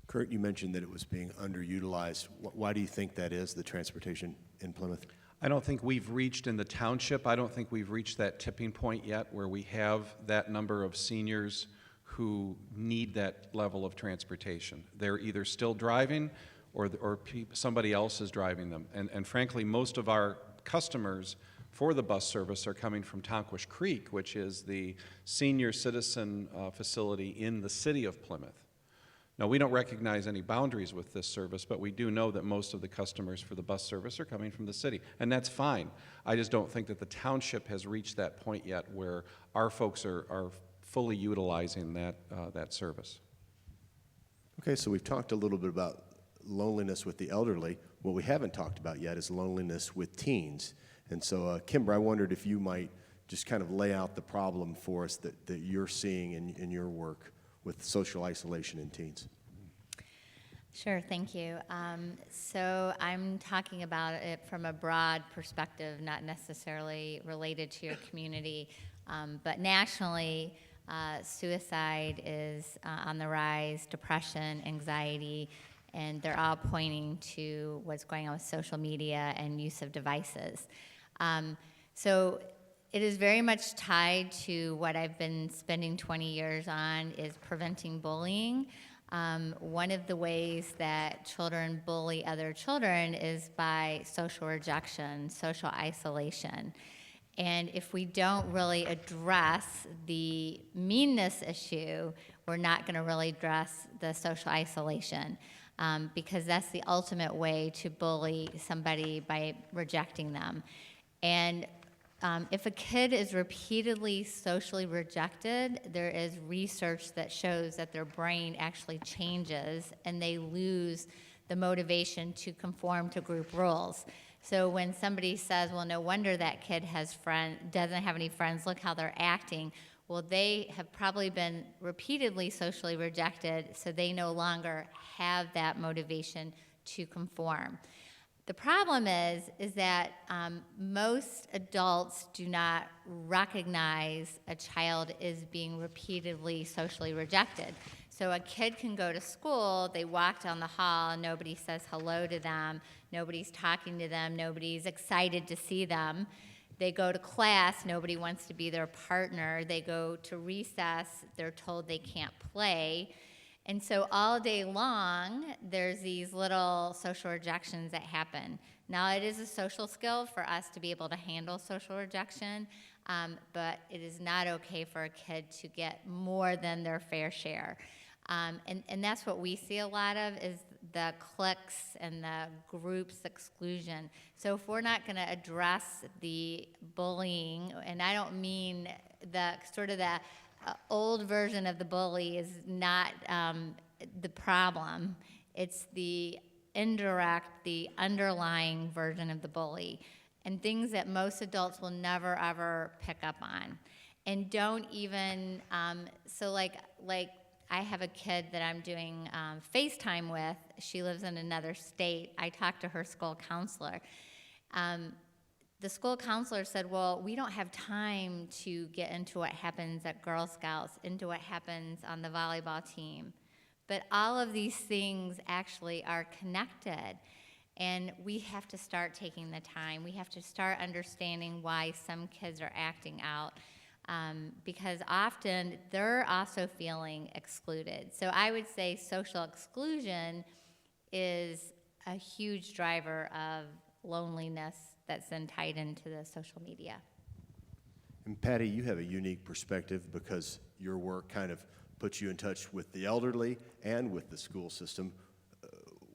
Kurt, you mentioned that it was being underutilized. Why do you think that is, the transportation in Plymouth? I don't think we've reached in the township, I don't think we've reached that tipping point yet where we have that number of seniors who need that level of transportation. They're either still driving or somebody else is driving them. And frankly, most of our customers for the bus service are coming from Tonquish Creek, which is the senior citizen facility in the city of Plymouth. Now, we don't recognize any boundaries with this service, but we do know that most of the customers for the bus service are coming from the city, and that's fine. I just don't think that the township has reached that point yet where our folks are fully utilizing that service. Okay, so we've talked a little bit about loneliness with the elderly. What we haven't talked about yet is loneliness with teens. And so, Kimber, I wondered if you might just kind of lay out the problem for us that you're seeing in your work with social isolation in teens. Sure, thank you. So I'm talking about it from a broad perspective, not necessarily related to your community, but nationally, suicide is on the rise, depression, anxiety, and they're all pointing to what's going on with social media and use of devices. So it is very much tied to what I've been spending 20 years on, is preventing bullying. One of the ways that children bully other children is by social rejection, social isolation. And if we don't really address the meanness issue, we're not going to really address the social isolation, because that's the ultimate way to bully somebody, by rejecting them. And if a kid is repeatedly socially rejected, there is research that shows that their brain actually changes and they lose the motivation to conform to group rules. So when somebody says, well, no wonder that kid doesn't have any friends, look how they're acting, well, they have probably been repeatedly socially rejected, so they no longer have that motivation to conform. The problem is that most adults do not recognize a child is being repeatedly socially rejected. So a kid can go to school, they walk down the hall, and nobody says hello to them, nobody's talking to them, nobody's excited to see them. They go to class, nobody wants to be their partner. They go to recess, they're told they can't play. And so all day long, there's these little social rejections that happen. Now, it is a social skill for us to be able to handle social rejection, but it is not okay for a kid to get more than their fair share. And that's what we see a lot of, is the cliques and the groups exclusion. So if we're not going to address the bullying, and I don't mean the sort of the old version of the bully is not the problem. It's the indirect, the underlying version of the bully, and things that most adults will never ever pick up on, and don't even. So like I have a kid that I'm doing FaceTime with. She lives in another state. I talked to her school counselor. The school counselor said, well, we don't have time to get into what happens at Girl Scouts, into what happens on the volleyball team. But all of these things actually are connected. And we have to start taking the time. We have to start understanding why some kids are acting out, because often they're also feeling excluded. So I would say social exclusion is a huge driver of loneliness that's then tied into the social media. And Patty, you have a unique perspective because your work kind of puts you in touch with the elderly and with the school system.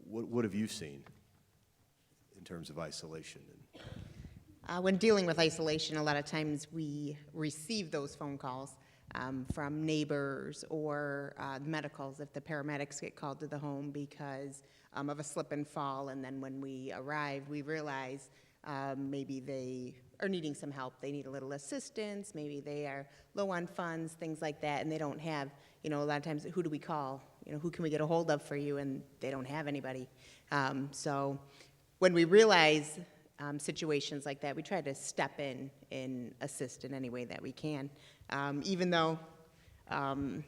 What have you seen in terms of isolation? When dealing with isolation, a lot of times we receive those phone calls from neighbors or medicals if the paramedics get called to the home because of a slip and fall, and then when we arrive, we realize maybe they are needing some help. They need a little assistance. Maybe they are low on funds, things like that, and they don't have, a lot of times, who do we call? Who can we get a hold of for you? And they don't have anybody. So when we realize situations like that, we try to step in and assist in any way that we can. Even though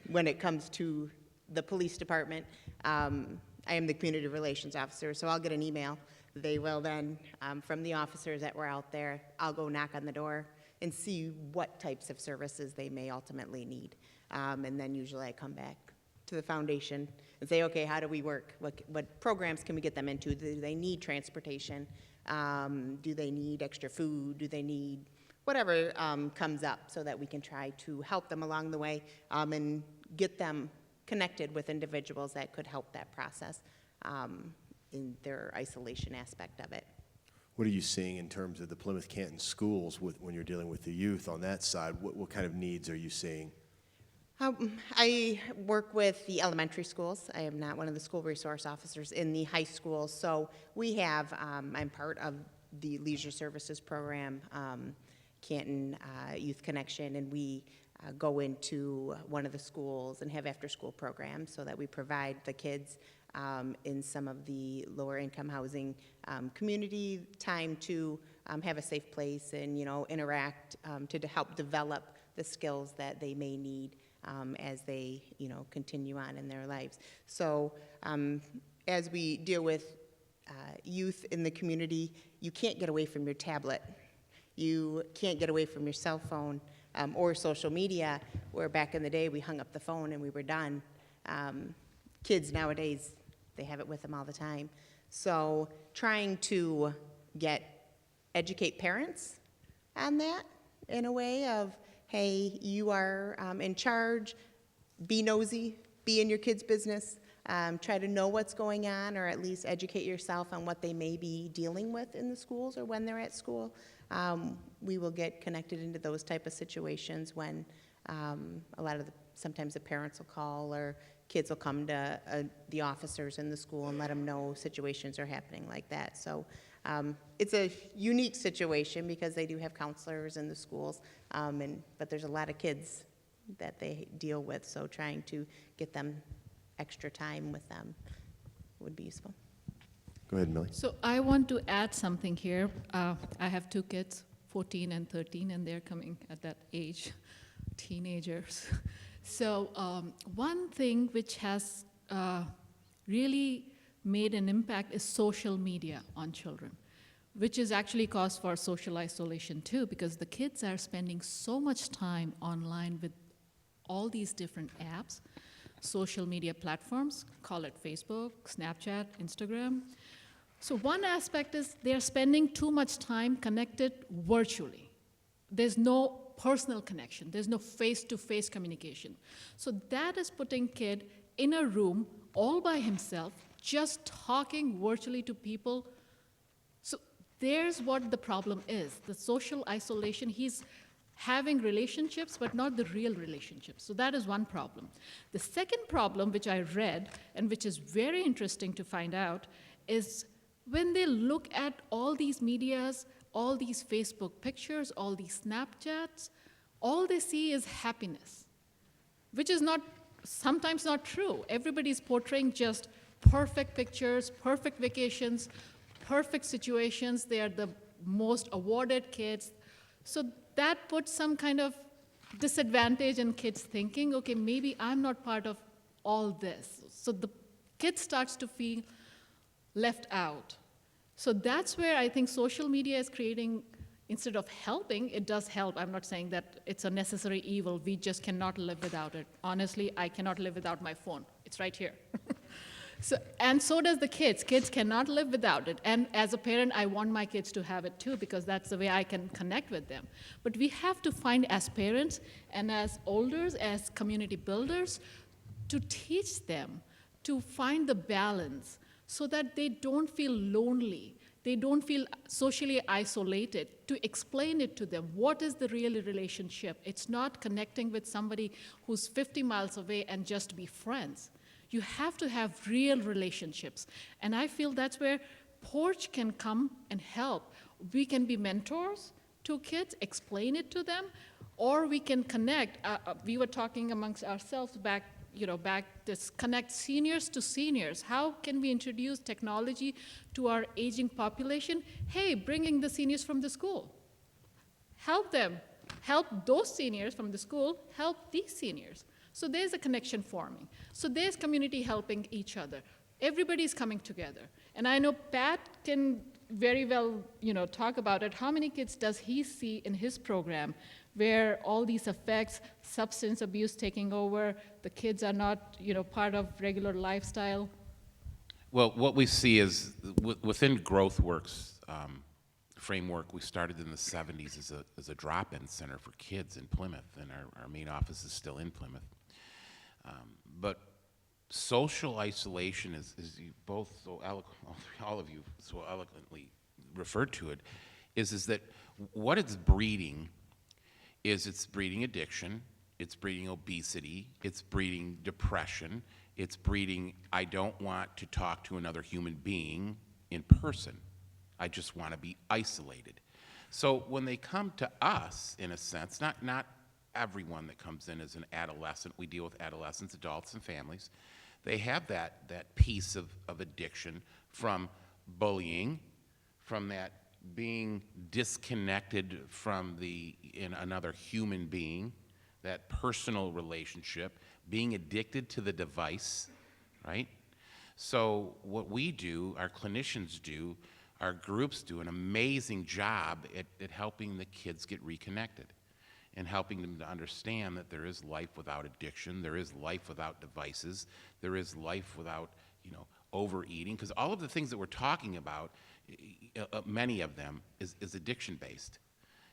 when it comes to the police department, I am the community relations officer, so I'll get an email. They will then, from the officers that were out there, I'll go knock on the door and see what types of services they may ultimately need. And then usually I come back to the foundation and say, okay, how do we work? What programs can we get them into? Do they need transportation? Do they need extra food? Do they need whatever comes up so that we can try to help them along the way and get them connected with individuals that could help that process in their isolation aspect of it. What are you seeing in terms of the Plymouth Canton schools when you're dealing with the youth on that side? What kind of needs are you seeing? I work with the elementary schools. I am not one of the school resource officers in the high schools. So we have, I'm part of the leisure services program, Canton Youth Connection, and we go into one of the schools and have after-school programs so that we provide the kids in some of the lower income housing community time to have a safe place and, you know, interact to help develop the skills that they may need as they, you know, continue on in their lives. So as we deal with youth in the community, you can't get away from your tablet. You can't get away from your cell phone or social media, where back in the day we hung up the phone and we were done. Kids nowadays, they have it with them all the time. So trying to educate parents on that in a way of, hey, you are in charge, be nosy, be in your kids' business, try to know what's going on, or at least educate yourself on what they may be dealing with in the schools or when they're at school. We will get connected into those type of situations when sometimes the parents will call or kids will come to the officers in the school and let them know situations are happening like that. So it's a unique situation because they do have counselors in the schools, but there's a lot of kids that they deal with, so trying to get them extra time with them would be useful. Go ahead, Millie. So I want to add something here. I have 2 kids, 14 and 13, and they're coming at that age, teenagers. So one thing which has really made an impact is social media on children, which is actually cause for social isolation too, because the kids are spending so much time online with all these different apps, social media platforms, call it Facebook, Snapchat, Instagram. So one aspect is they're spending too much time connected virtually. There's no personal connection. There's no face-to-face communication. So that is putting kid in a room all by himself, just talking virtually to people. So there's what the problem is, the social isolation. He's having relationships, but not the real relationships. So that is one problem. The second problem, which I read, and which is very interesting to find out, is when they look at all these medias, all these Facebook pictures, all these Snapchats, all they see is happiness, which is sometimes not true. Everybody's portraying just perfect pictures, perfect vacations, perfect situations. They are the most awarded kids. So that puts some kind of disadvantage in kids thinking, okay, maybe I'm not part of all this. So the kid starts to feel left out. So that's where I think social media is creating, instead of helping, it does help. I'm not saying that it's a necessary evil. We just cannot live without it. Honestly, I cannot live without my phone. It's right here. And so does the kids. Kids cannot live without it. And as a parent, I want my kids to have it too, because that's the way I can connect with them. But we have to find, as parents and as elders, as community builders, to teach them to find the balance so that they don't feel lonely. They don't feel socially isolated, to explain it to them. What is the real relationship? It's not connecting with somebody who's 50 miles away and just be friends. You have to have real relationships. And I feel that's where Porch can come and help. We can be mentors to kids, explain it to them, or we can connect. We were talking amongst ourselves back this connect seniors to seniors. How can we introduce technology to our aging population? Hey, bringing the seniors from the school. Help them. Help those seniors from the school, help these seniors. So there's a connection forming. So there's community helping each other. Everybody's coming together. And I know Pat can very well, talk about it. How many kids does he see in his program where all these effects, substance abuse taking over, the kids are not, part of regular lifestyle? Well, what we see is within GrowthWorks framework, we started in the 70s as a drop-in center for kids in Plymouth, and our main office is still in Plymouth. But social isolation is you both so all of you so eloquently referred to it, is that what it's breeding is it's breeding addiction, it's breeding obesity, it's breeding depression, it's breeding I don't want to talk to another human being in person. I just want to be isolated. So when they come to us, in a sense, not everyone that comes in as an adolescent, we deal with adolescents, adults, and families, they have that piece of addiction from bullying, from that being disconnected from another human being, that personal relationship, being addicted to the device, right? So what we do, our clinicians do, our groups do an amazing job at helping the kids get reconnected and helping them to understand that there is life without addiction, there is life without devices, there is life without, overeating, because all of the things that we're talking about, many of them is addiction-based.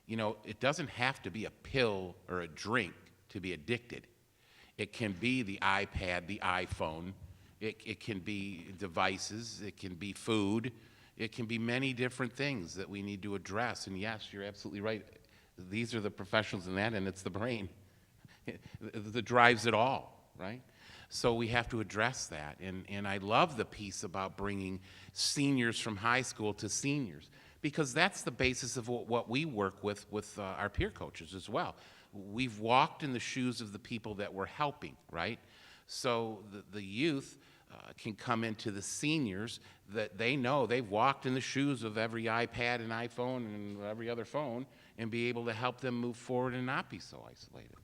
It doesn't have to be a pill or a drink to be addicted. It can be the iPad, the iPhone, it can be devices, it can be food, it can be many different things that we need to address. And yes, you're absolutely right. These are the professionals in that, and it's the brain that drives it all, right? So we have to address that. And I love the piece about bringing seniors from high school to seniors, because that's the basis of what we work with our peer coaches as well. We've walked in the shoes of the people that we're helping, right? So the youth can come into the seniors that they know they've walked in the shoes of every iPad and iPhone and every other phone, and be able to help them move forward and not be so isolated.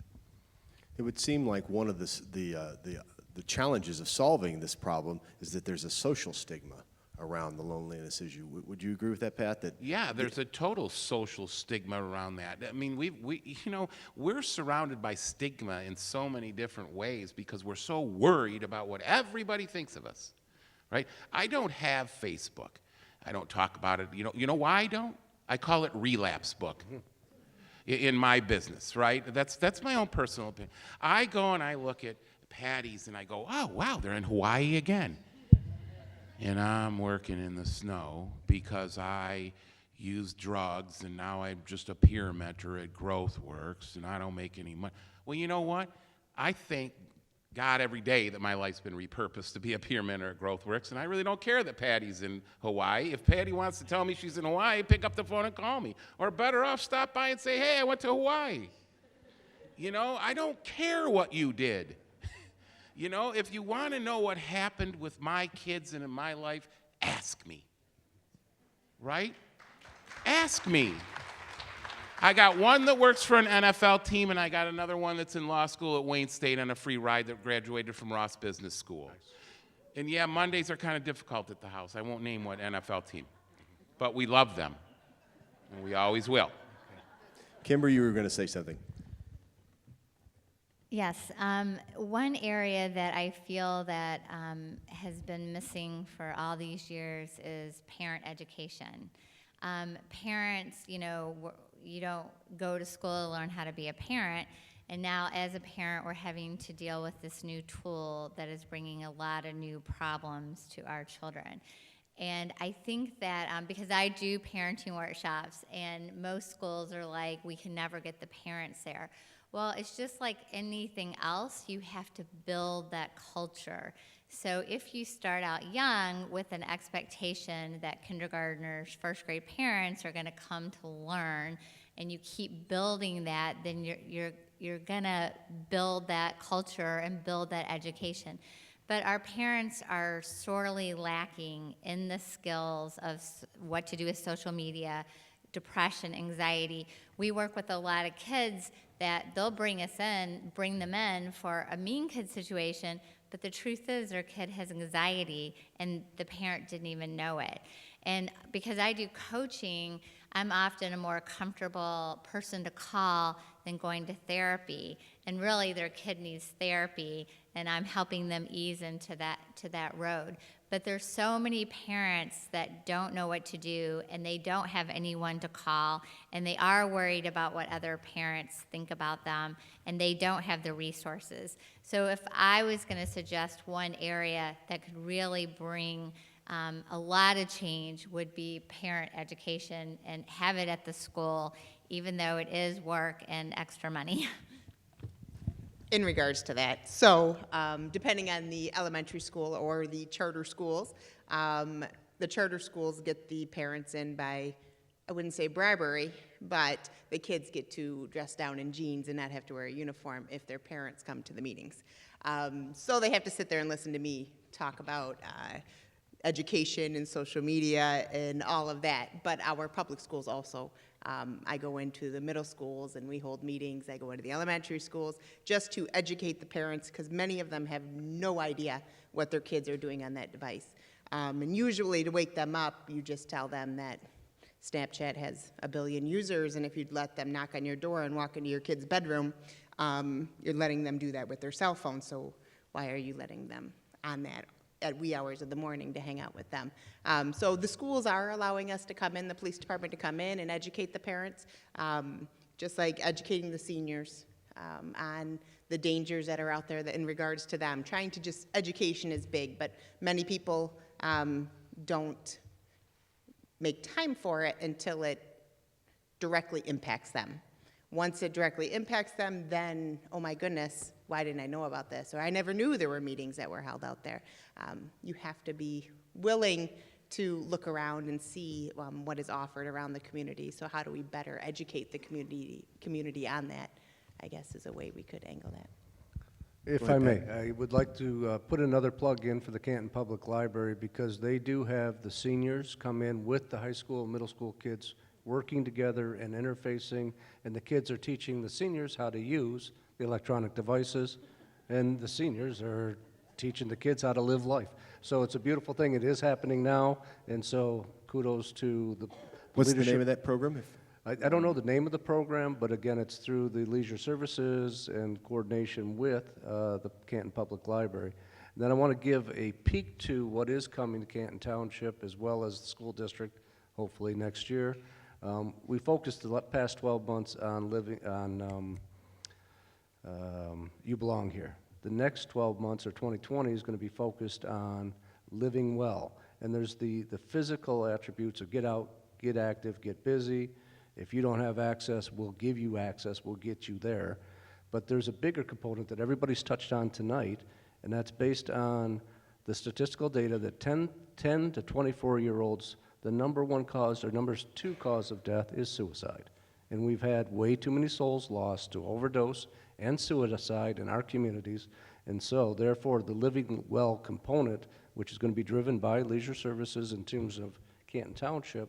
It would seem like one of the challenges of solving this problem is that there's a social stigma around the loneliness issue. Would you agree with that, Pat? Yeah, there's a total social stigma around that. I mean, we're surrounded by stigma in so many different ways because we're so worried about what everybody thinks of us, right? I don't have Facebook. I don't talk about it. You know why I don't? I call it relapse book in my business, right? That's my own personal opinion. I go and I look at Patty's and I go, oh, wow, they're in Hawaii again. And I'm working in the snow because I use drugs and now I'm just a peer mentor at GrowthWorks and I don't make any money. Well, you know what? I thank God every day that my life's been repurposed to be a peer mentor at GrowthWorks, and I really don't care that Patty's in Hawaii. If Patty wants to tell me she's in Hawaii, pick up the phone and call me. Or better off, stop by and say, hey, I went to Hawaii. I don't care what you did. If you want to know what happened with my kids and in my life, ask me. Right? Ask me. I got one that works for an NFL team, and I got another one that's in law school at Wayne State on a free ride that graduated from Ross Business School. And yeah, Mondays are kind of difficult at the house. I won't name what NFL team, but we love them, and we always will. Kimber, you were going to say something. Yes, one area that I feel that has been missing for all these years is parent education. Parents, you don't go to school to learn how to be a parent, and now as a parent we're having to deal with this new tool that is bringing a lot of new problems to our children. And I think that because I do parenting workshops and most schools are like, we can never get the parents there. Well, it's just like anything else, you have to build that culture. So if you start out young with an expectation that kindergartners, first grade parents are gonna come to learn, and you keep building that, then you're gonna build that culture and build that education. But our parents are sorely lacking in the skills of what to do with social media, depression, anxiety. We work with a lot of kids that they'll bring them in for a mean kid situation, but the truth is their kid has anxiety and the parent didn't even know it. And because I do coaching, I'm often a more comfortable person to call than going to therapy. And really, their kid needs therapy, and I'm helping them ease into that road. But there's so many parents that don't know what to do, and they don't have anyone to call, and they are worried about what other parents think about them, and they don't have the resources. So if I was going to suggest one area that could really bring a lot of change, would be parent education, and have it at the school, even though it is work and extra money. In regards to that, so depending on the elementary school or the charter schools, the charter schools get the parents in by, I wouldn't say bribery, but the kids get to dress down in jeans and not have to wear a uniform if their parents come to the meetings. So they have to sit there and listen to me talk about education and social media and all of that. But our public schools also, I go into the middle schools and we hold meetings. I go into the elementary schools just to educate the parents, because many of them have no idea what their kids are doing on that device. And usually to wake them up, you just tell them that Snapchat has 1 billion users, and if you'd let them knock on your door and walk into your kid's bedroom, you're letting them do that with their cell phone. So why are you letting them on that at wee hours of the morning to hang out with them? So the schools are allowing us to come in, the police department to come in and educate the parents, just like educating the seniors on the dangers that are out there that in regards to them. Trying to just, education is big, but many people don't make time for it until it directly impacts them. Once it directly impacts them, then, oh my goodness, why didn't I know about this? Or I never knew there were meetings that were held out there. You have to be willing to look around and see what is offered around the community. So how do we better educate the community on that, I guess, is a way we could angle that. If I may, I would like to put another plug in for the Canton Public Library, because they do have the seniors come in with the high school and middle school kids working together and interfacing, and the kids are teaching the seniors how to use the electronic devices, and the seniors are teaching the kids how to live life. So it's a beautiful thing. It is happening now, and so kudos to the What's leadership. the name of that program? I don't know the name of the program, but again, it's through the Leisure Services and coordination with the Canton Public Library. And then I want to give a peek to what is coming to Canton Township as well as the school district, hopefully next year. We focused the past 12 months on living on You Belong Here. The next 12 months, or 2020, is going to be focused on living well. And there's the physical attributes of get out, get active, get busy. If you don't have access, we'll give you access, we'll get you there. But there's a bigger component that everybody's touched on tonight, and that's based on the statistical data that 10 to 24-year-olds, the number one cause or number two cause of death is suicide. And we've had way too many souls lost to overdose and suicide in our communities. And so, therefore, the living well component, which is going to be driven by Leisure Services in terms of Canton Township,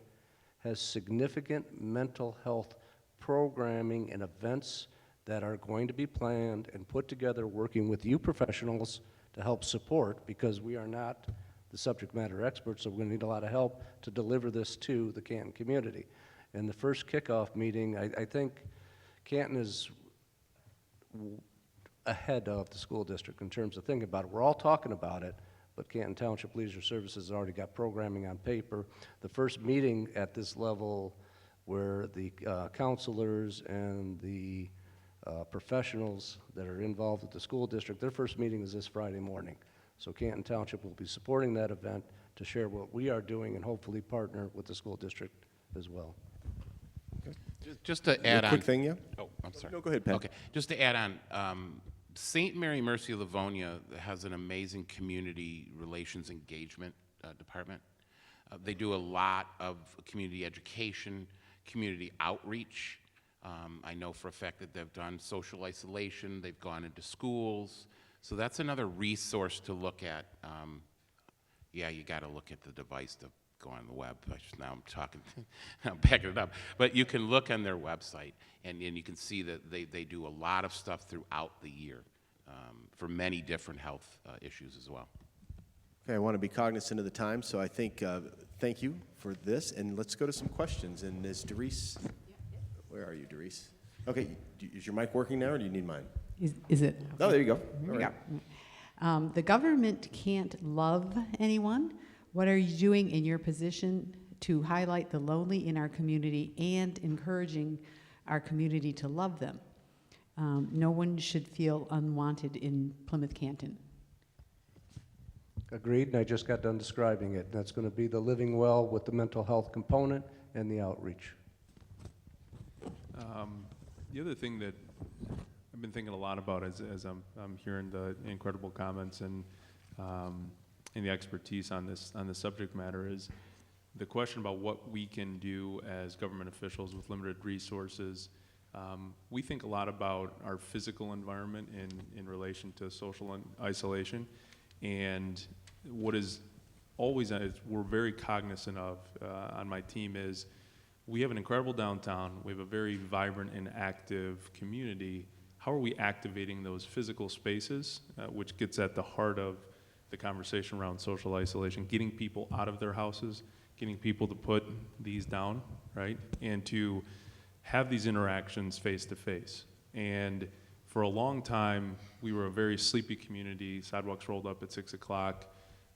has significant mental health programming and events that are going to be planned and put together working with you professionals to help support, because we are not the subject matter experts, so we're going to need a lot of help to deliver this to the Canton community. And the first kickoff meeting, I think Canton is ahead of the school district in terms of thinking about it. We're all talking about it, but Canton Township Leisure Services has already got programming on paper. The first meeting at this level where the counselors and the professionals that are involved with the school district, their first meeting is this Friday morning. So Canton Township will be supporting that event to share what we are doing and hopefully partner with the school district as well. Just to add on. Quick thing, yeah? Oh, I'm sorry. No, go ahead, Pat. Okay, just to add on, St. Mary Mercy Livonia has an amazing community relations engagement department. They do a lot of community education, community outreach. I know for a fact that they've done social isolation, they've gone into schools. So that's another resource to look at. Yeah, you got to look at the device to go on the web. Now I'm talking, I'm backing it up. But you can look on their website, and you can see that they do a lot of stuff throughout the year for many different health issues as well. Okay, I want to be cognizant of the time, so I think, thank you for this, and let's go to some questions. And is Doris, where are you, Doris? Okay, is your mic working now, or do you need mine? Is it? Oh, there you go. There All we right. go. The government can't love anyone. What are you doing in your position to highlight the lonely in our community and encouraging our community to love them? No one should feel unwanted in Plymouth Canton. Agreed, and I just got done describing it. That's going to be the living well with the mental health component and the outreach. The other thing that I've been thinking a lot about as I'm hearing the incredible comments and the expertise on this subject matter is the question about what we can do as government officials with limited resources. We think a lot about our physical environment in relation to social isolation, and what is always we're very cognizant of on my team is we have an incredible downtown, we have a very vibrant and active community. How are we activating those physical spaces, which gets at the heart of the conversation around social isolation, getting people out of their houses, getting people to put these down, right, and to have these interactions face to face. And for a long time, we were a very sleepy community. Sidewalks rolled up at 6 o'clock.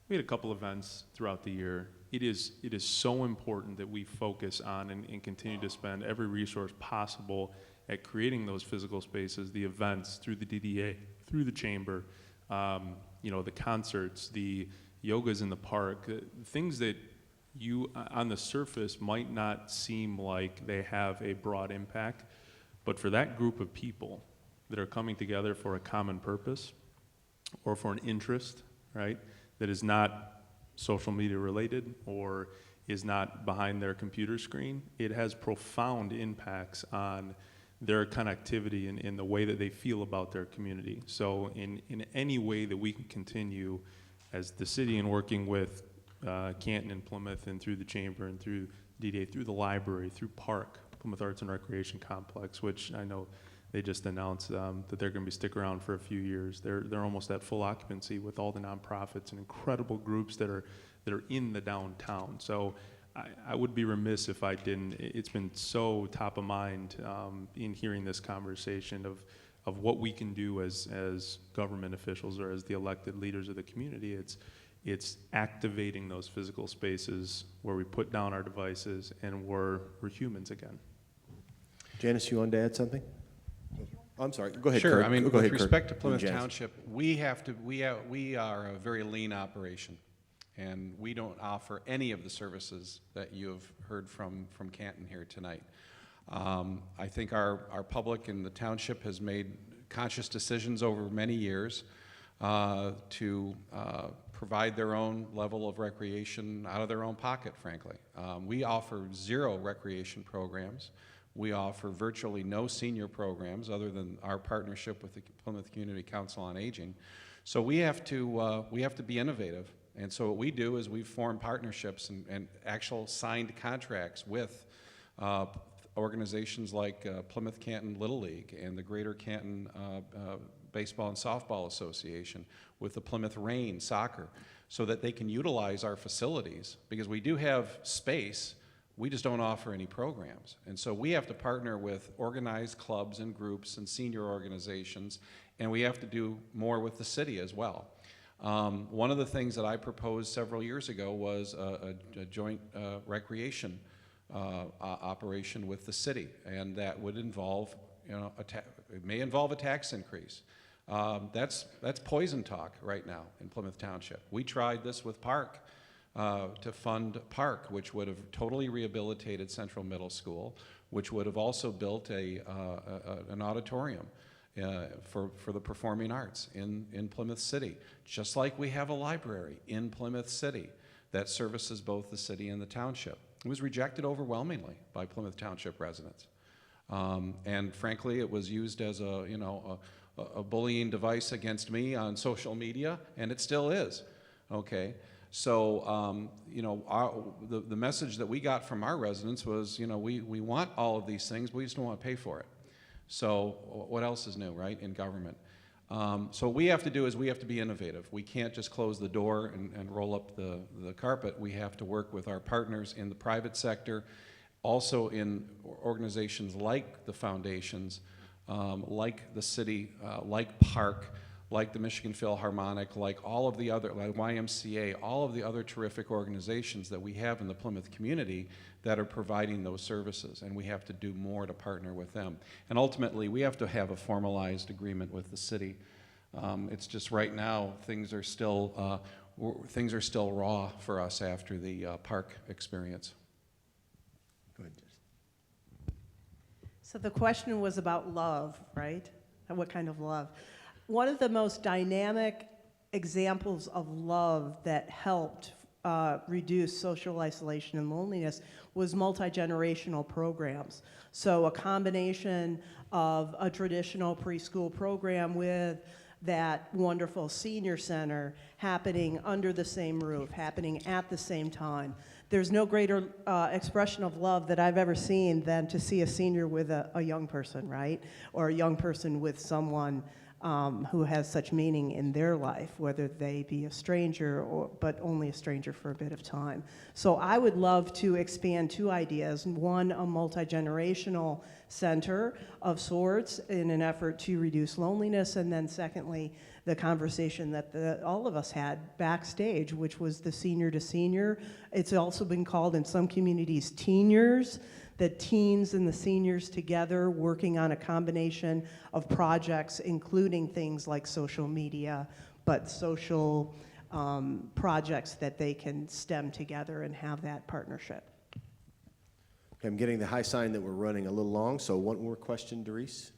We had a couple events throughout the year. It is so important that we focus on and continue to spend every resource possible at creating those physical spaces, the events through the DDA, through the chamber, the concerts, the yogas in the park, things that you on the surface might not seem like they have a broad impact, but for that group of people that are coming together for a common purpose or for an interest, right, that is not social media related or is not behind their computer screen, it has profound impacts on their connectivity and in the way that they feel about their community. So in any way that we can continue as the city and working with Canton and Plymouth and through the chamber and through DDA, through the library, through Park, Plymouth Arts and Recreation Complex, which I know they just announced that they're going to be stick around for a few years. They're almost at full occupancy with all the nonprofits and incredible groups that are in the downtown. So I would be remiss if I didn't. It's been so top of mind in hearing this conversation of what we can do as government officials or as the elected leaders of the community. It's activating those physical spaces where we put down our devices and we're humans again. Janice, you wanted to add something? I'm sorry. Go ahead, Sure. Kurt. I mean, Go with ahead, respect Kurt. to Plymouth Janice. Township, we are a very lean operation, and we don't offer any of the services that you have heard from Canton here tonight. I think our public and the township has made conscious decisions over many years to provide their own level of recreation out of their own pocket, frankly. We offer 0 recreation programs. We offer virtually no senior programs other than our partnership with the Plymouth Community Council on Aging. So we have to be innovative. And so what we do is we form partnerships and actual signed contracts with organizations like Plymouth Canton Little League and the Greater Canton Baseball and Softball Association, with the Plymouth Rain Soccer, so that they can utilize our facilities, because we do have space. We just don't offer any programs. And so we have to partner with organized clubs and groups and senior organizations, and we have to do more with the city as well. One of the things that I proposed several years ago was a joint recreation operation with the city, and that would involve, it may involve a tax increase. That's poison talk right now in Plymouth Township. We tried this with Park. To fund Park, which would have totally rehabilitated Central Middle School, which would have also built an auditorium for the performing arts in Plymouth City, just like we have a library in Plymouth City that services both the city and the township. It was rejected overwhelmingly by Plymouth Township residents. And frankly, it was used as a bullying device against me on social media, and it still is, okay? So, the message that we got from our residents was, we want all of these things, we just don't want to pay for it. So what else is new, right, in government? So what we have to do is we have to be innovative. We can't just close the door and roll up the carpet. We have to work with our partners in the private sector also in organizations like the foundations, like the city, like Park, like the Michigan Philharmonic, like all of the other, like YMCA, all of the other terrific organizations that we have in the Plymouth community that are providing those services, and we have to do more to partner with them. And ultimately, we have to have a formalized agreement with the city. It's just right now, things are still raw for us after the Park experience. Go ahead. So the question was about love, right? And what kind of love? One of the most dynamic examples of love that helped reduce social isolation and loneliness was multi-generational programs. So a combination of a traditional preschool program with that wonderful senior center happening under the same roof, happening at the same time. There's no greater expression of love that I've ever seen than to see a senior with a young person, right? Or a young person with someone who has such meaning in their life, whether they be a stranger but only a stranger for a bit of time. So I would love to expand two ideas. One, a multi-generational center of sorts in an effort to reduce loneliness, and then secondly, the conversation that all of us had backstage, which was the senior to senior. It's also been called in some communities teeniors, the teens and the seniors together working on a combination of projects, including things like social media, but social projects that they can stem together and have that partnership. Okay, I'm getting the high sign that we're running a little long, so one more question, Doris.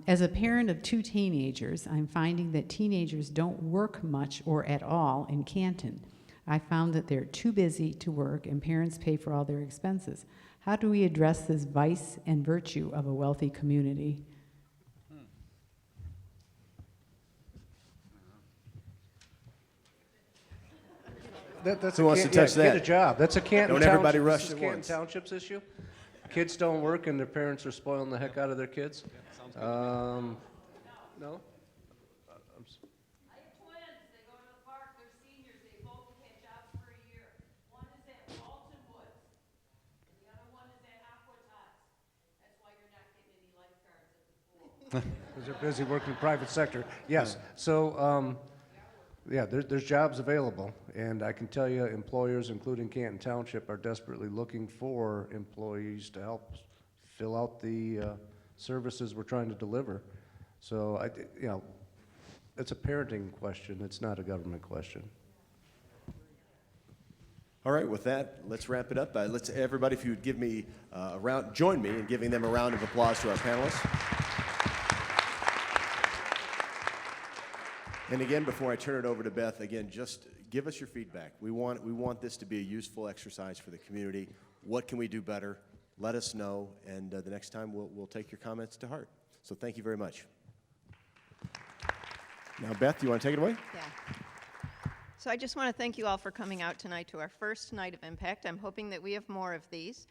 As a parent of two teenagers, I'm finding that teenagers don't work much or at all in Canton. I found that they're too busy to work and parents pay for all their expenses. How do we address this vice and virtue of a wealthy community? That's Who wants to touch that? Get a job. That's a Canton Don't everybody Township- rush this is at Canton once. Township's issue. Kids don't work and their parents are spoiling the heck out of their kids. No? Because they're busy working in the private sector. Yes. So, yeah, there's jobs available, and I can tell you employers, including Canton Township, are desperately looking for employees to help fill out the services we're trying to deliver. So, it's a parenting question. It's not a government question. All right, with that, let's wrap it up. Let's everybody, if you would give me join me in giving them a round of applause to our panelists. And again, before I turn it over to Beth, again, just give us your feedback. We want this to be a useful exercise for the community. What can we do better? Let us know, and the next time we'll take your comments to heart. So thank you very much. Now, Beth, you want to take it away? Yeah. So I just want to thank you all for coming out tonight to our first night of Impact. I'm hoping that we have more of these.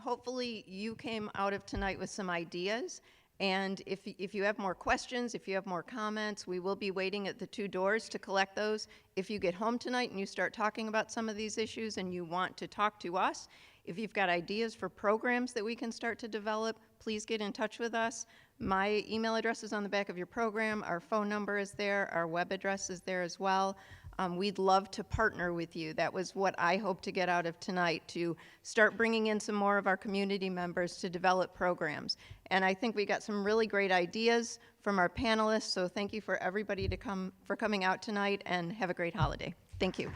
Hopefully you came out of tonight with some ideas. And if you have more questions, if you have more comments, we will be waiting at the 2 doors to collect those. If you get home tonight and you start talking about some of these issues and you want to talk to us, if you've got ideas for programs that we can start to develop, please get in touch with us. My email address is on the back of your program. Our phone number is there. Our web address is there as well. We'd love to partner with you. That was what I hope to get out of tonight, to start bringing in some more of our community members to develop programs. And I think we got some really great ideas from our panelists, so thank you for everybody for coming out tonight, and have a great holiday. Thank you.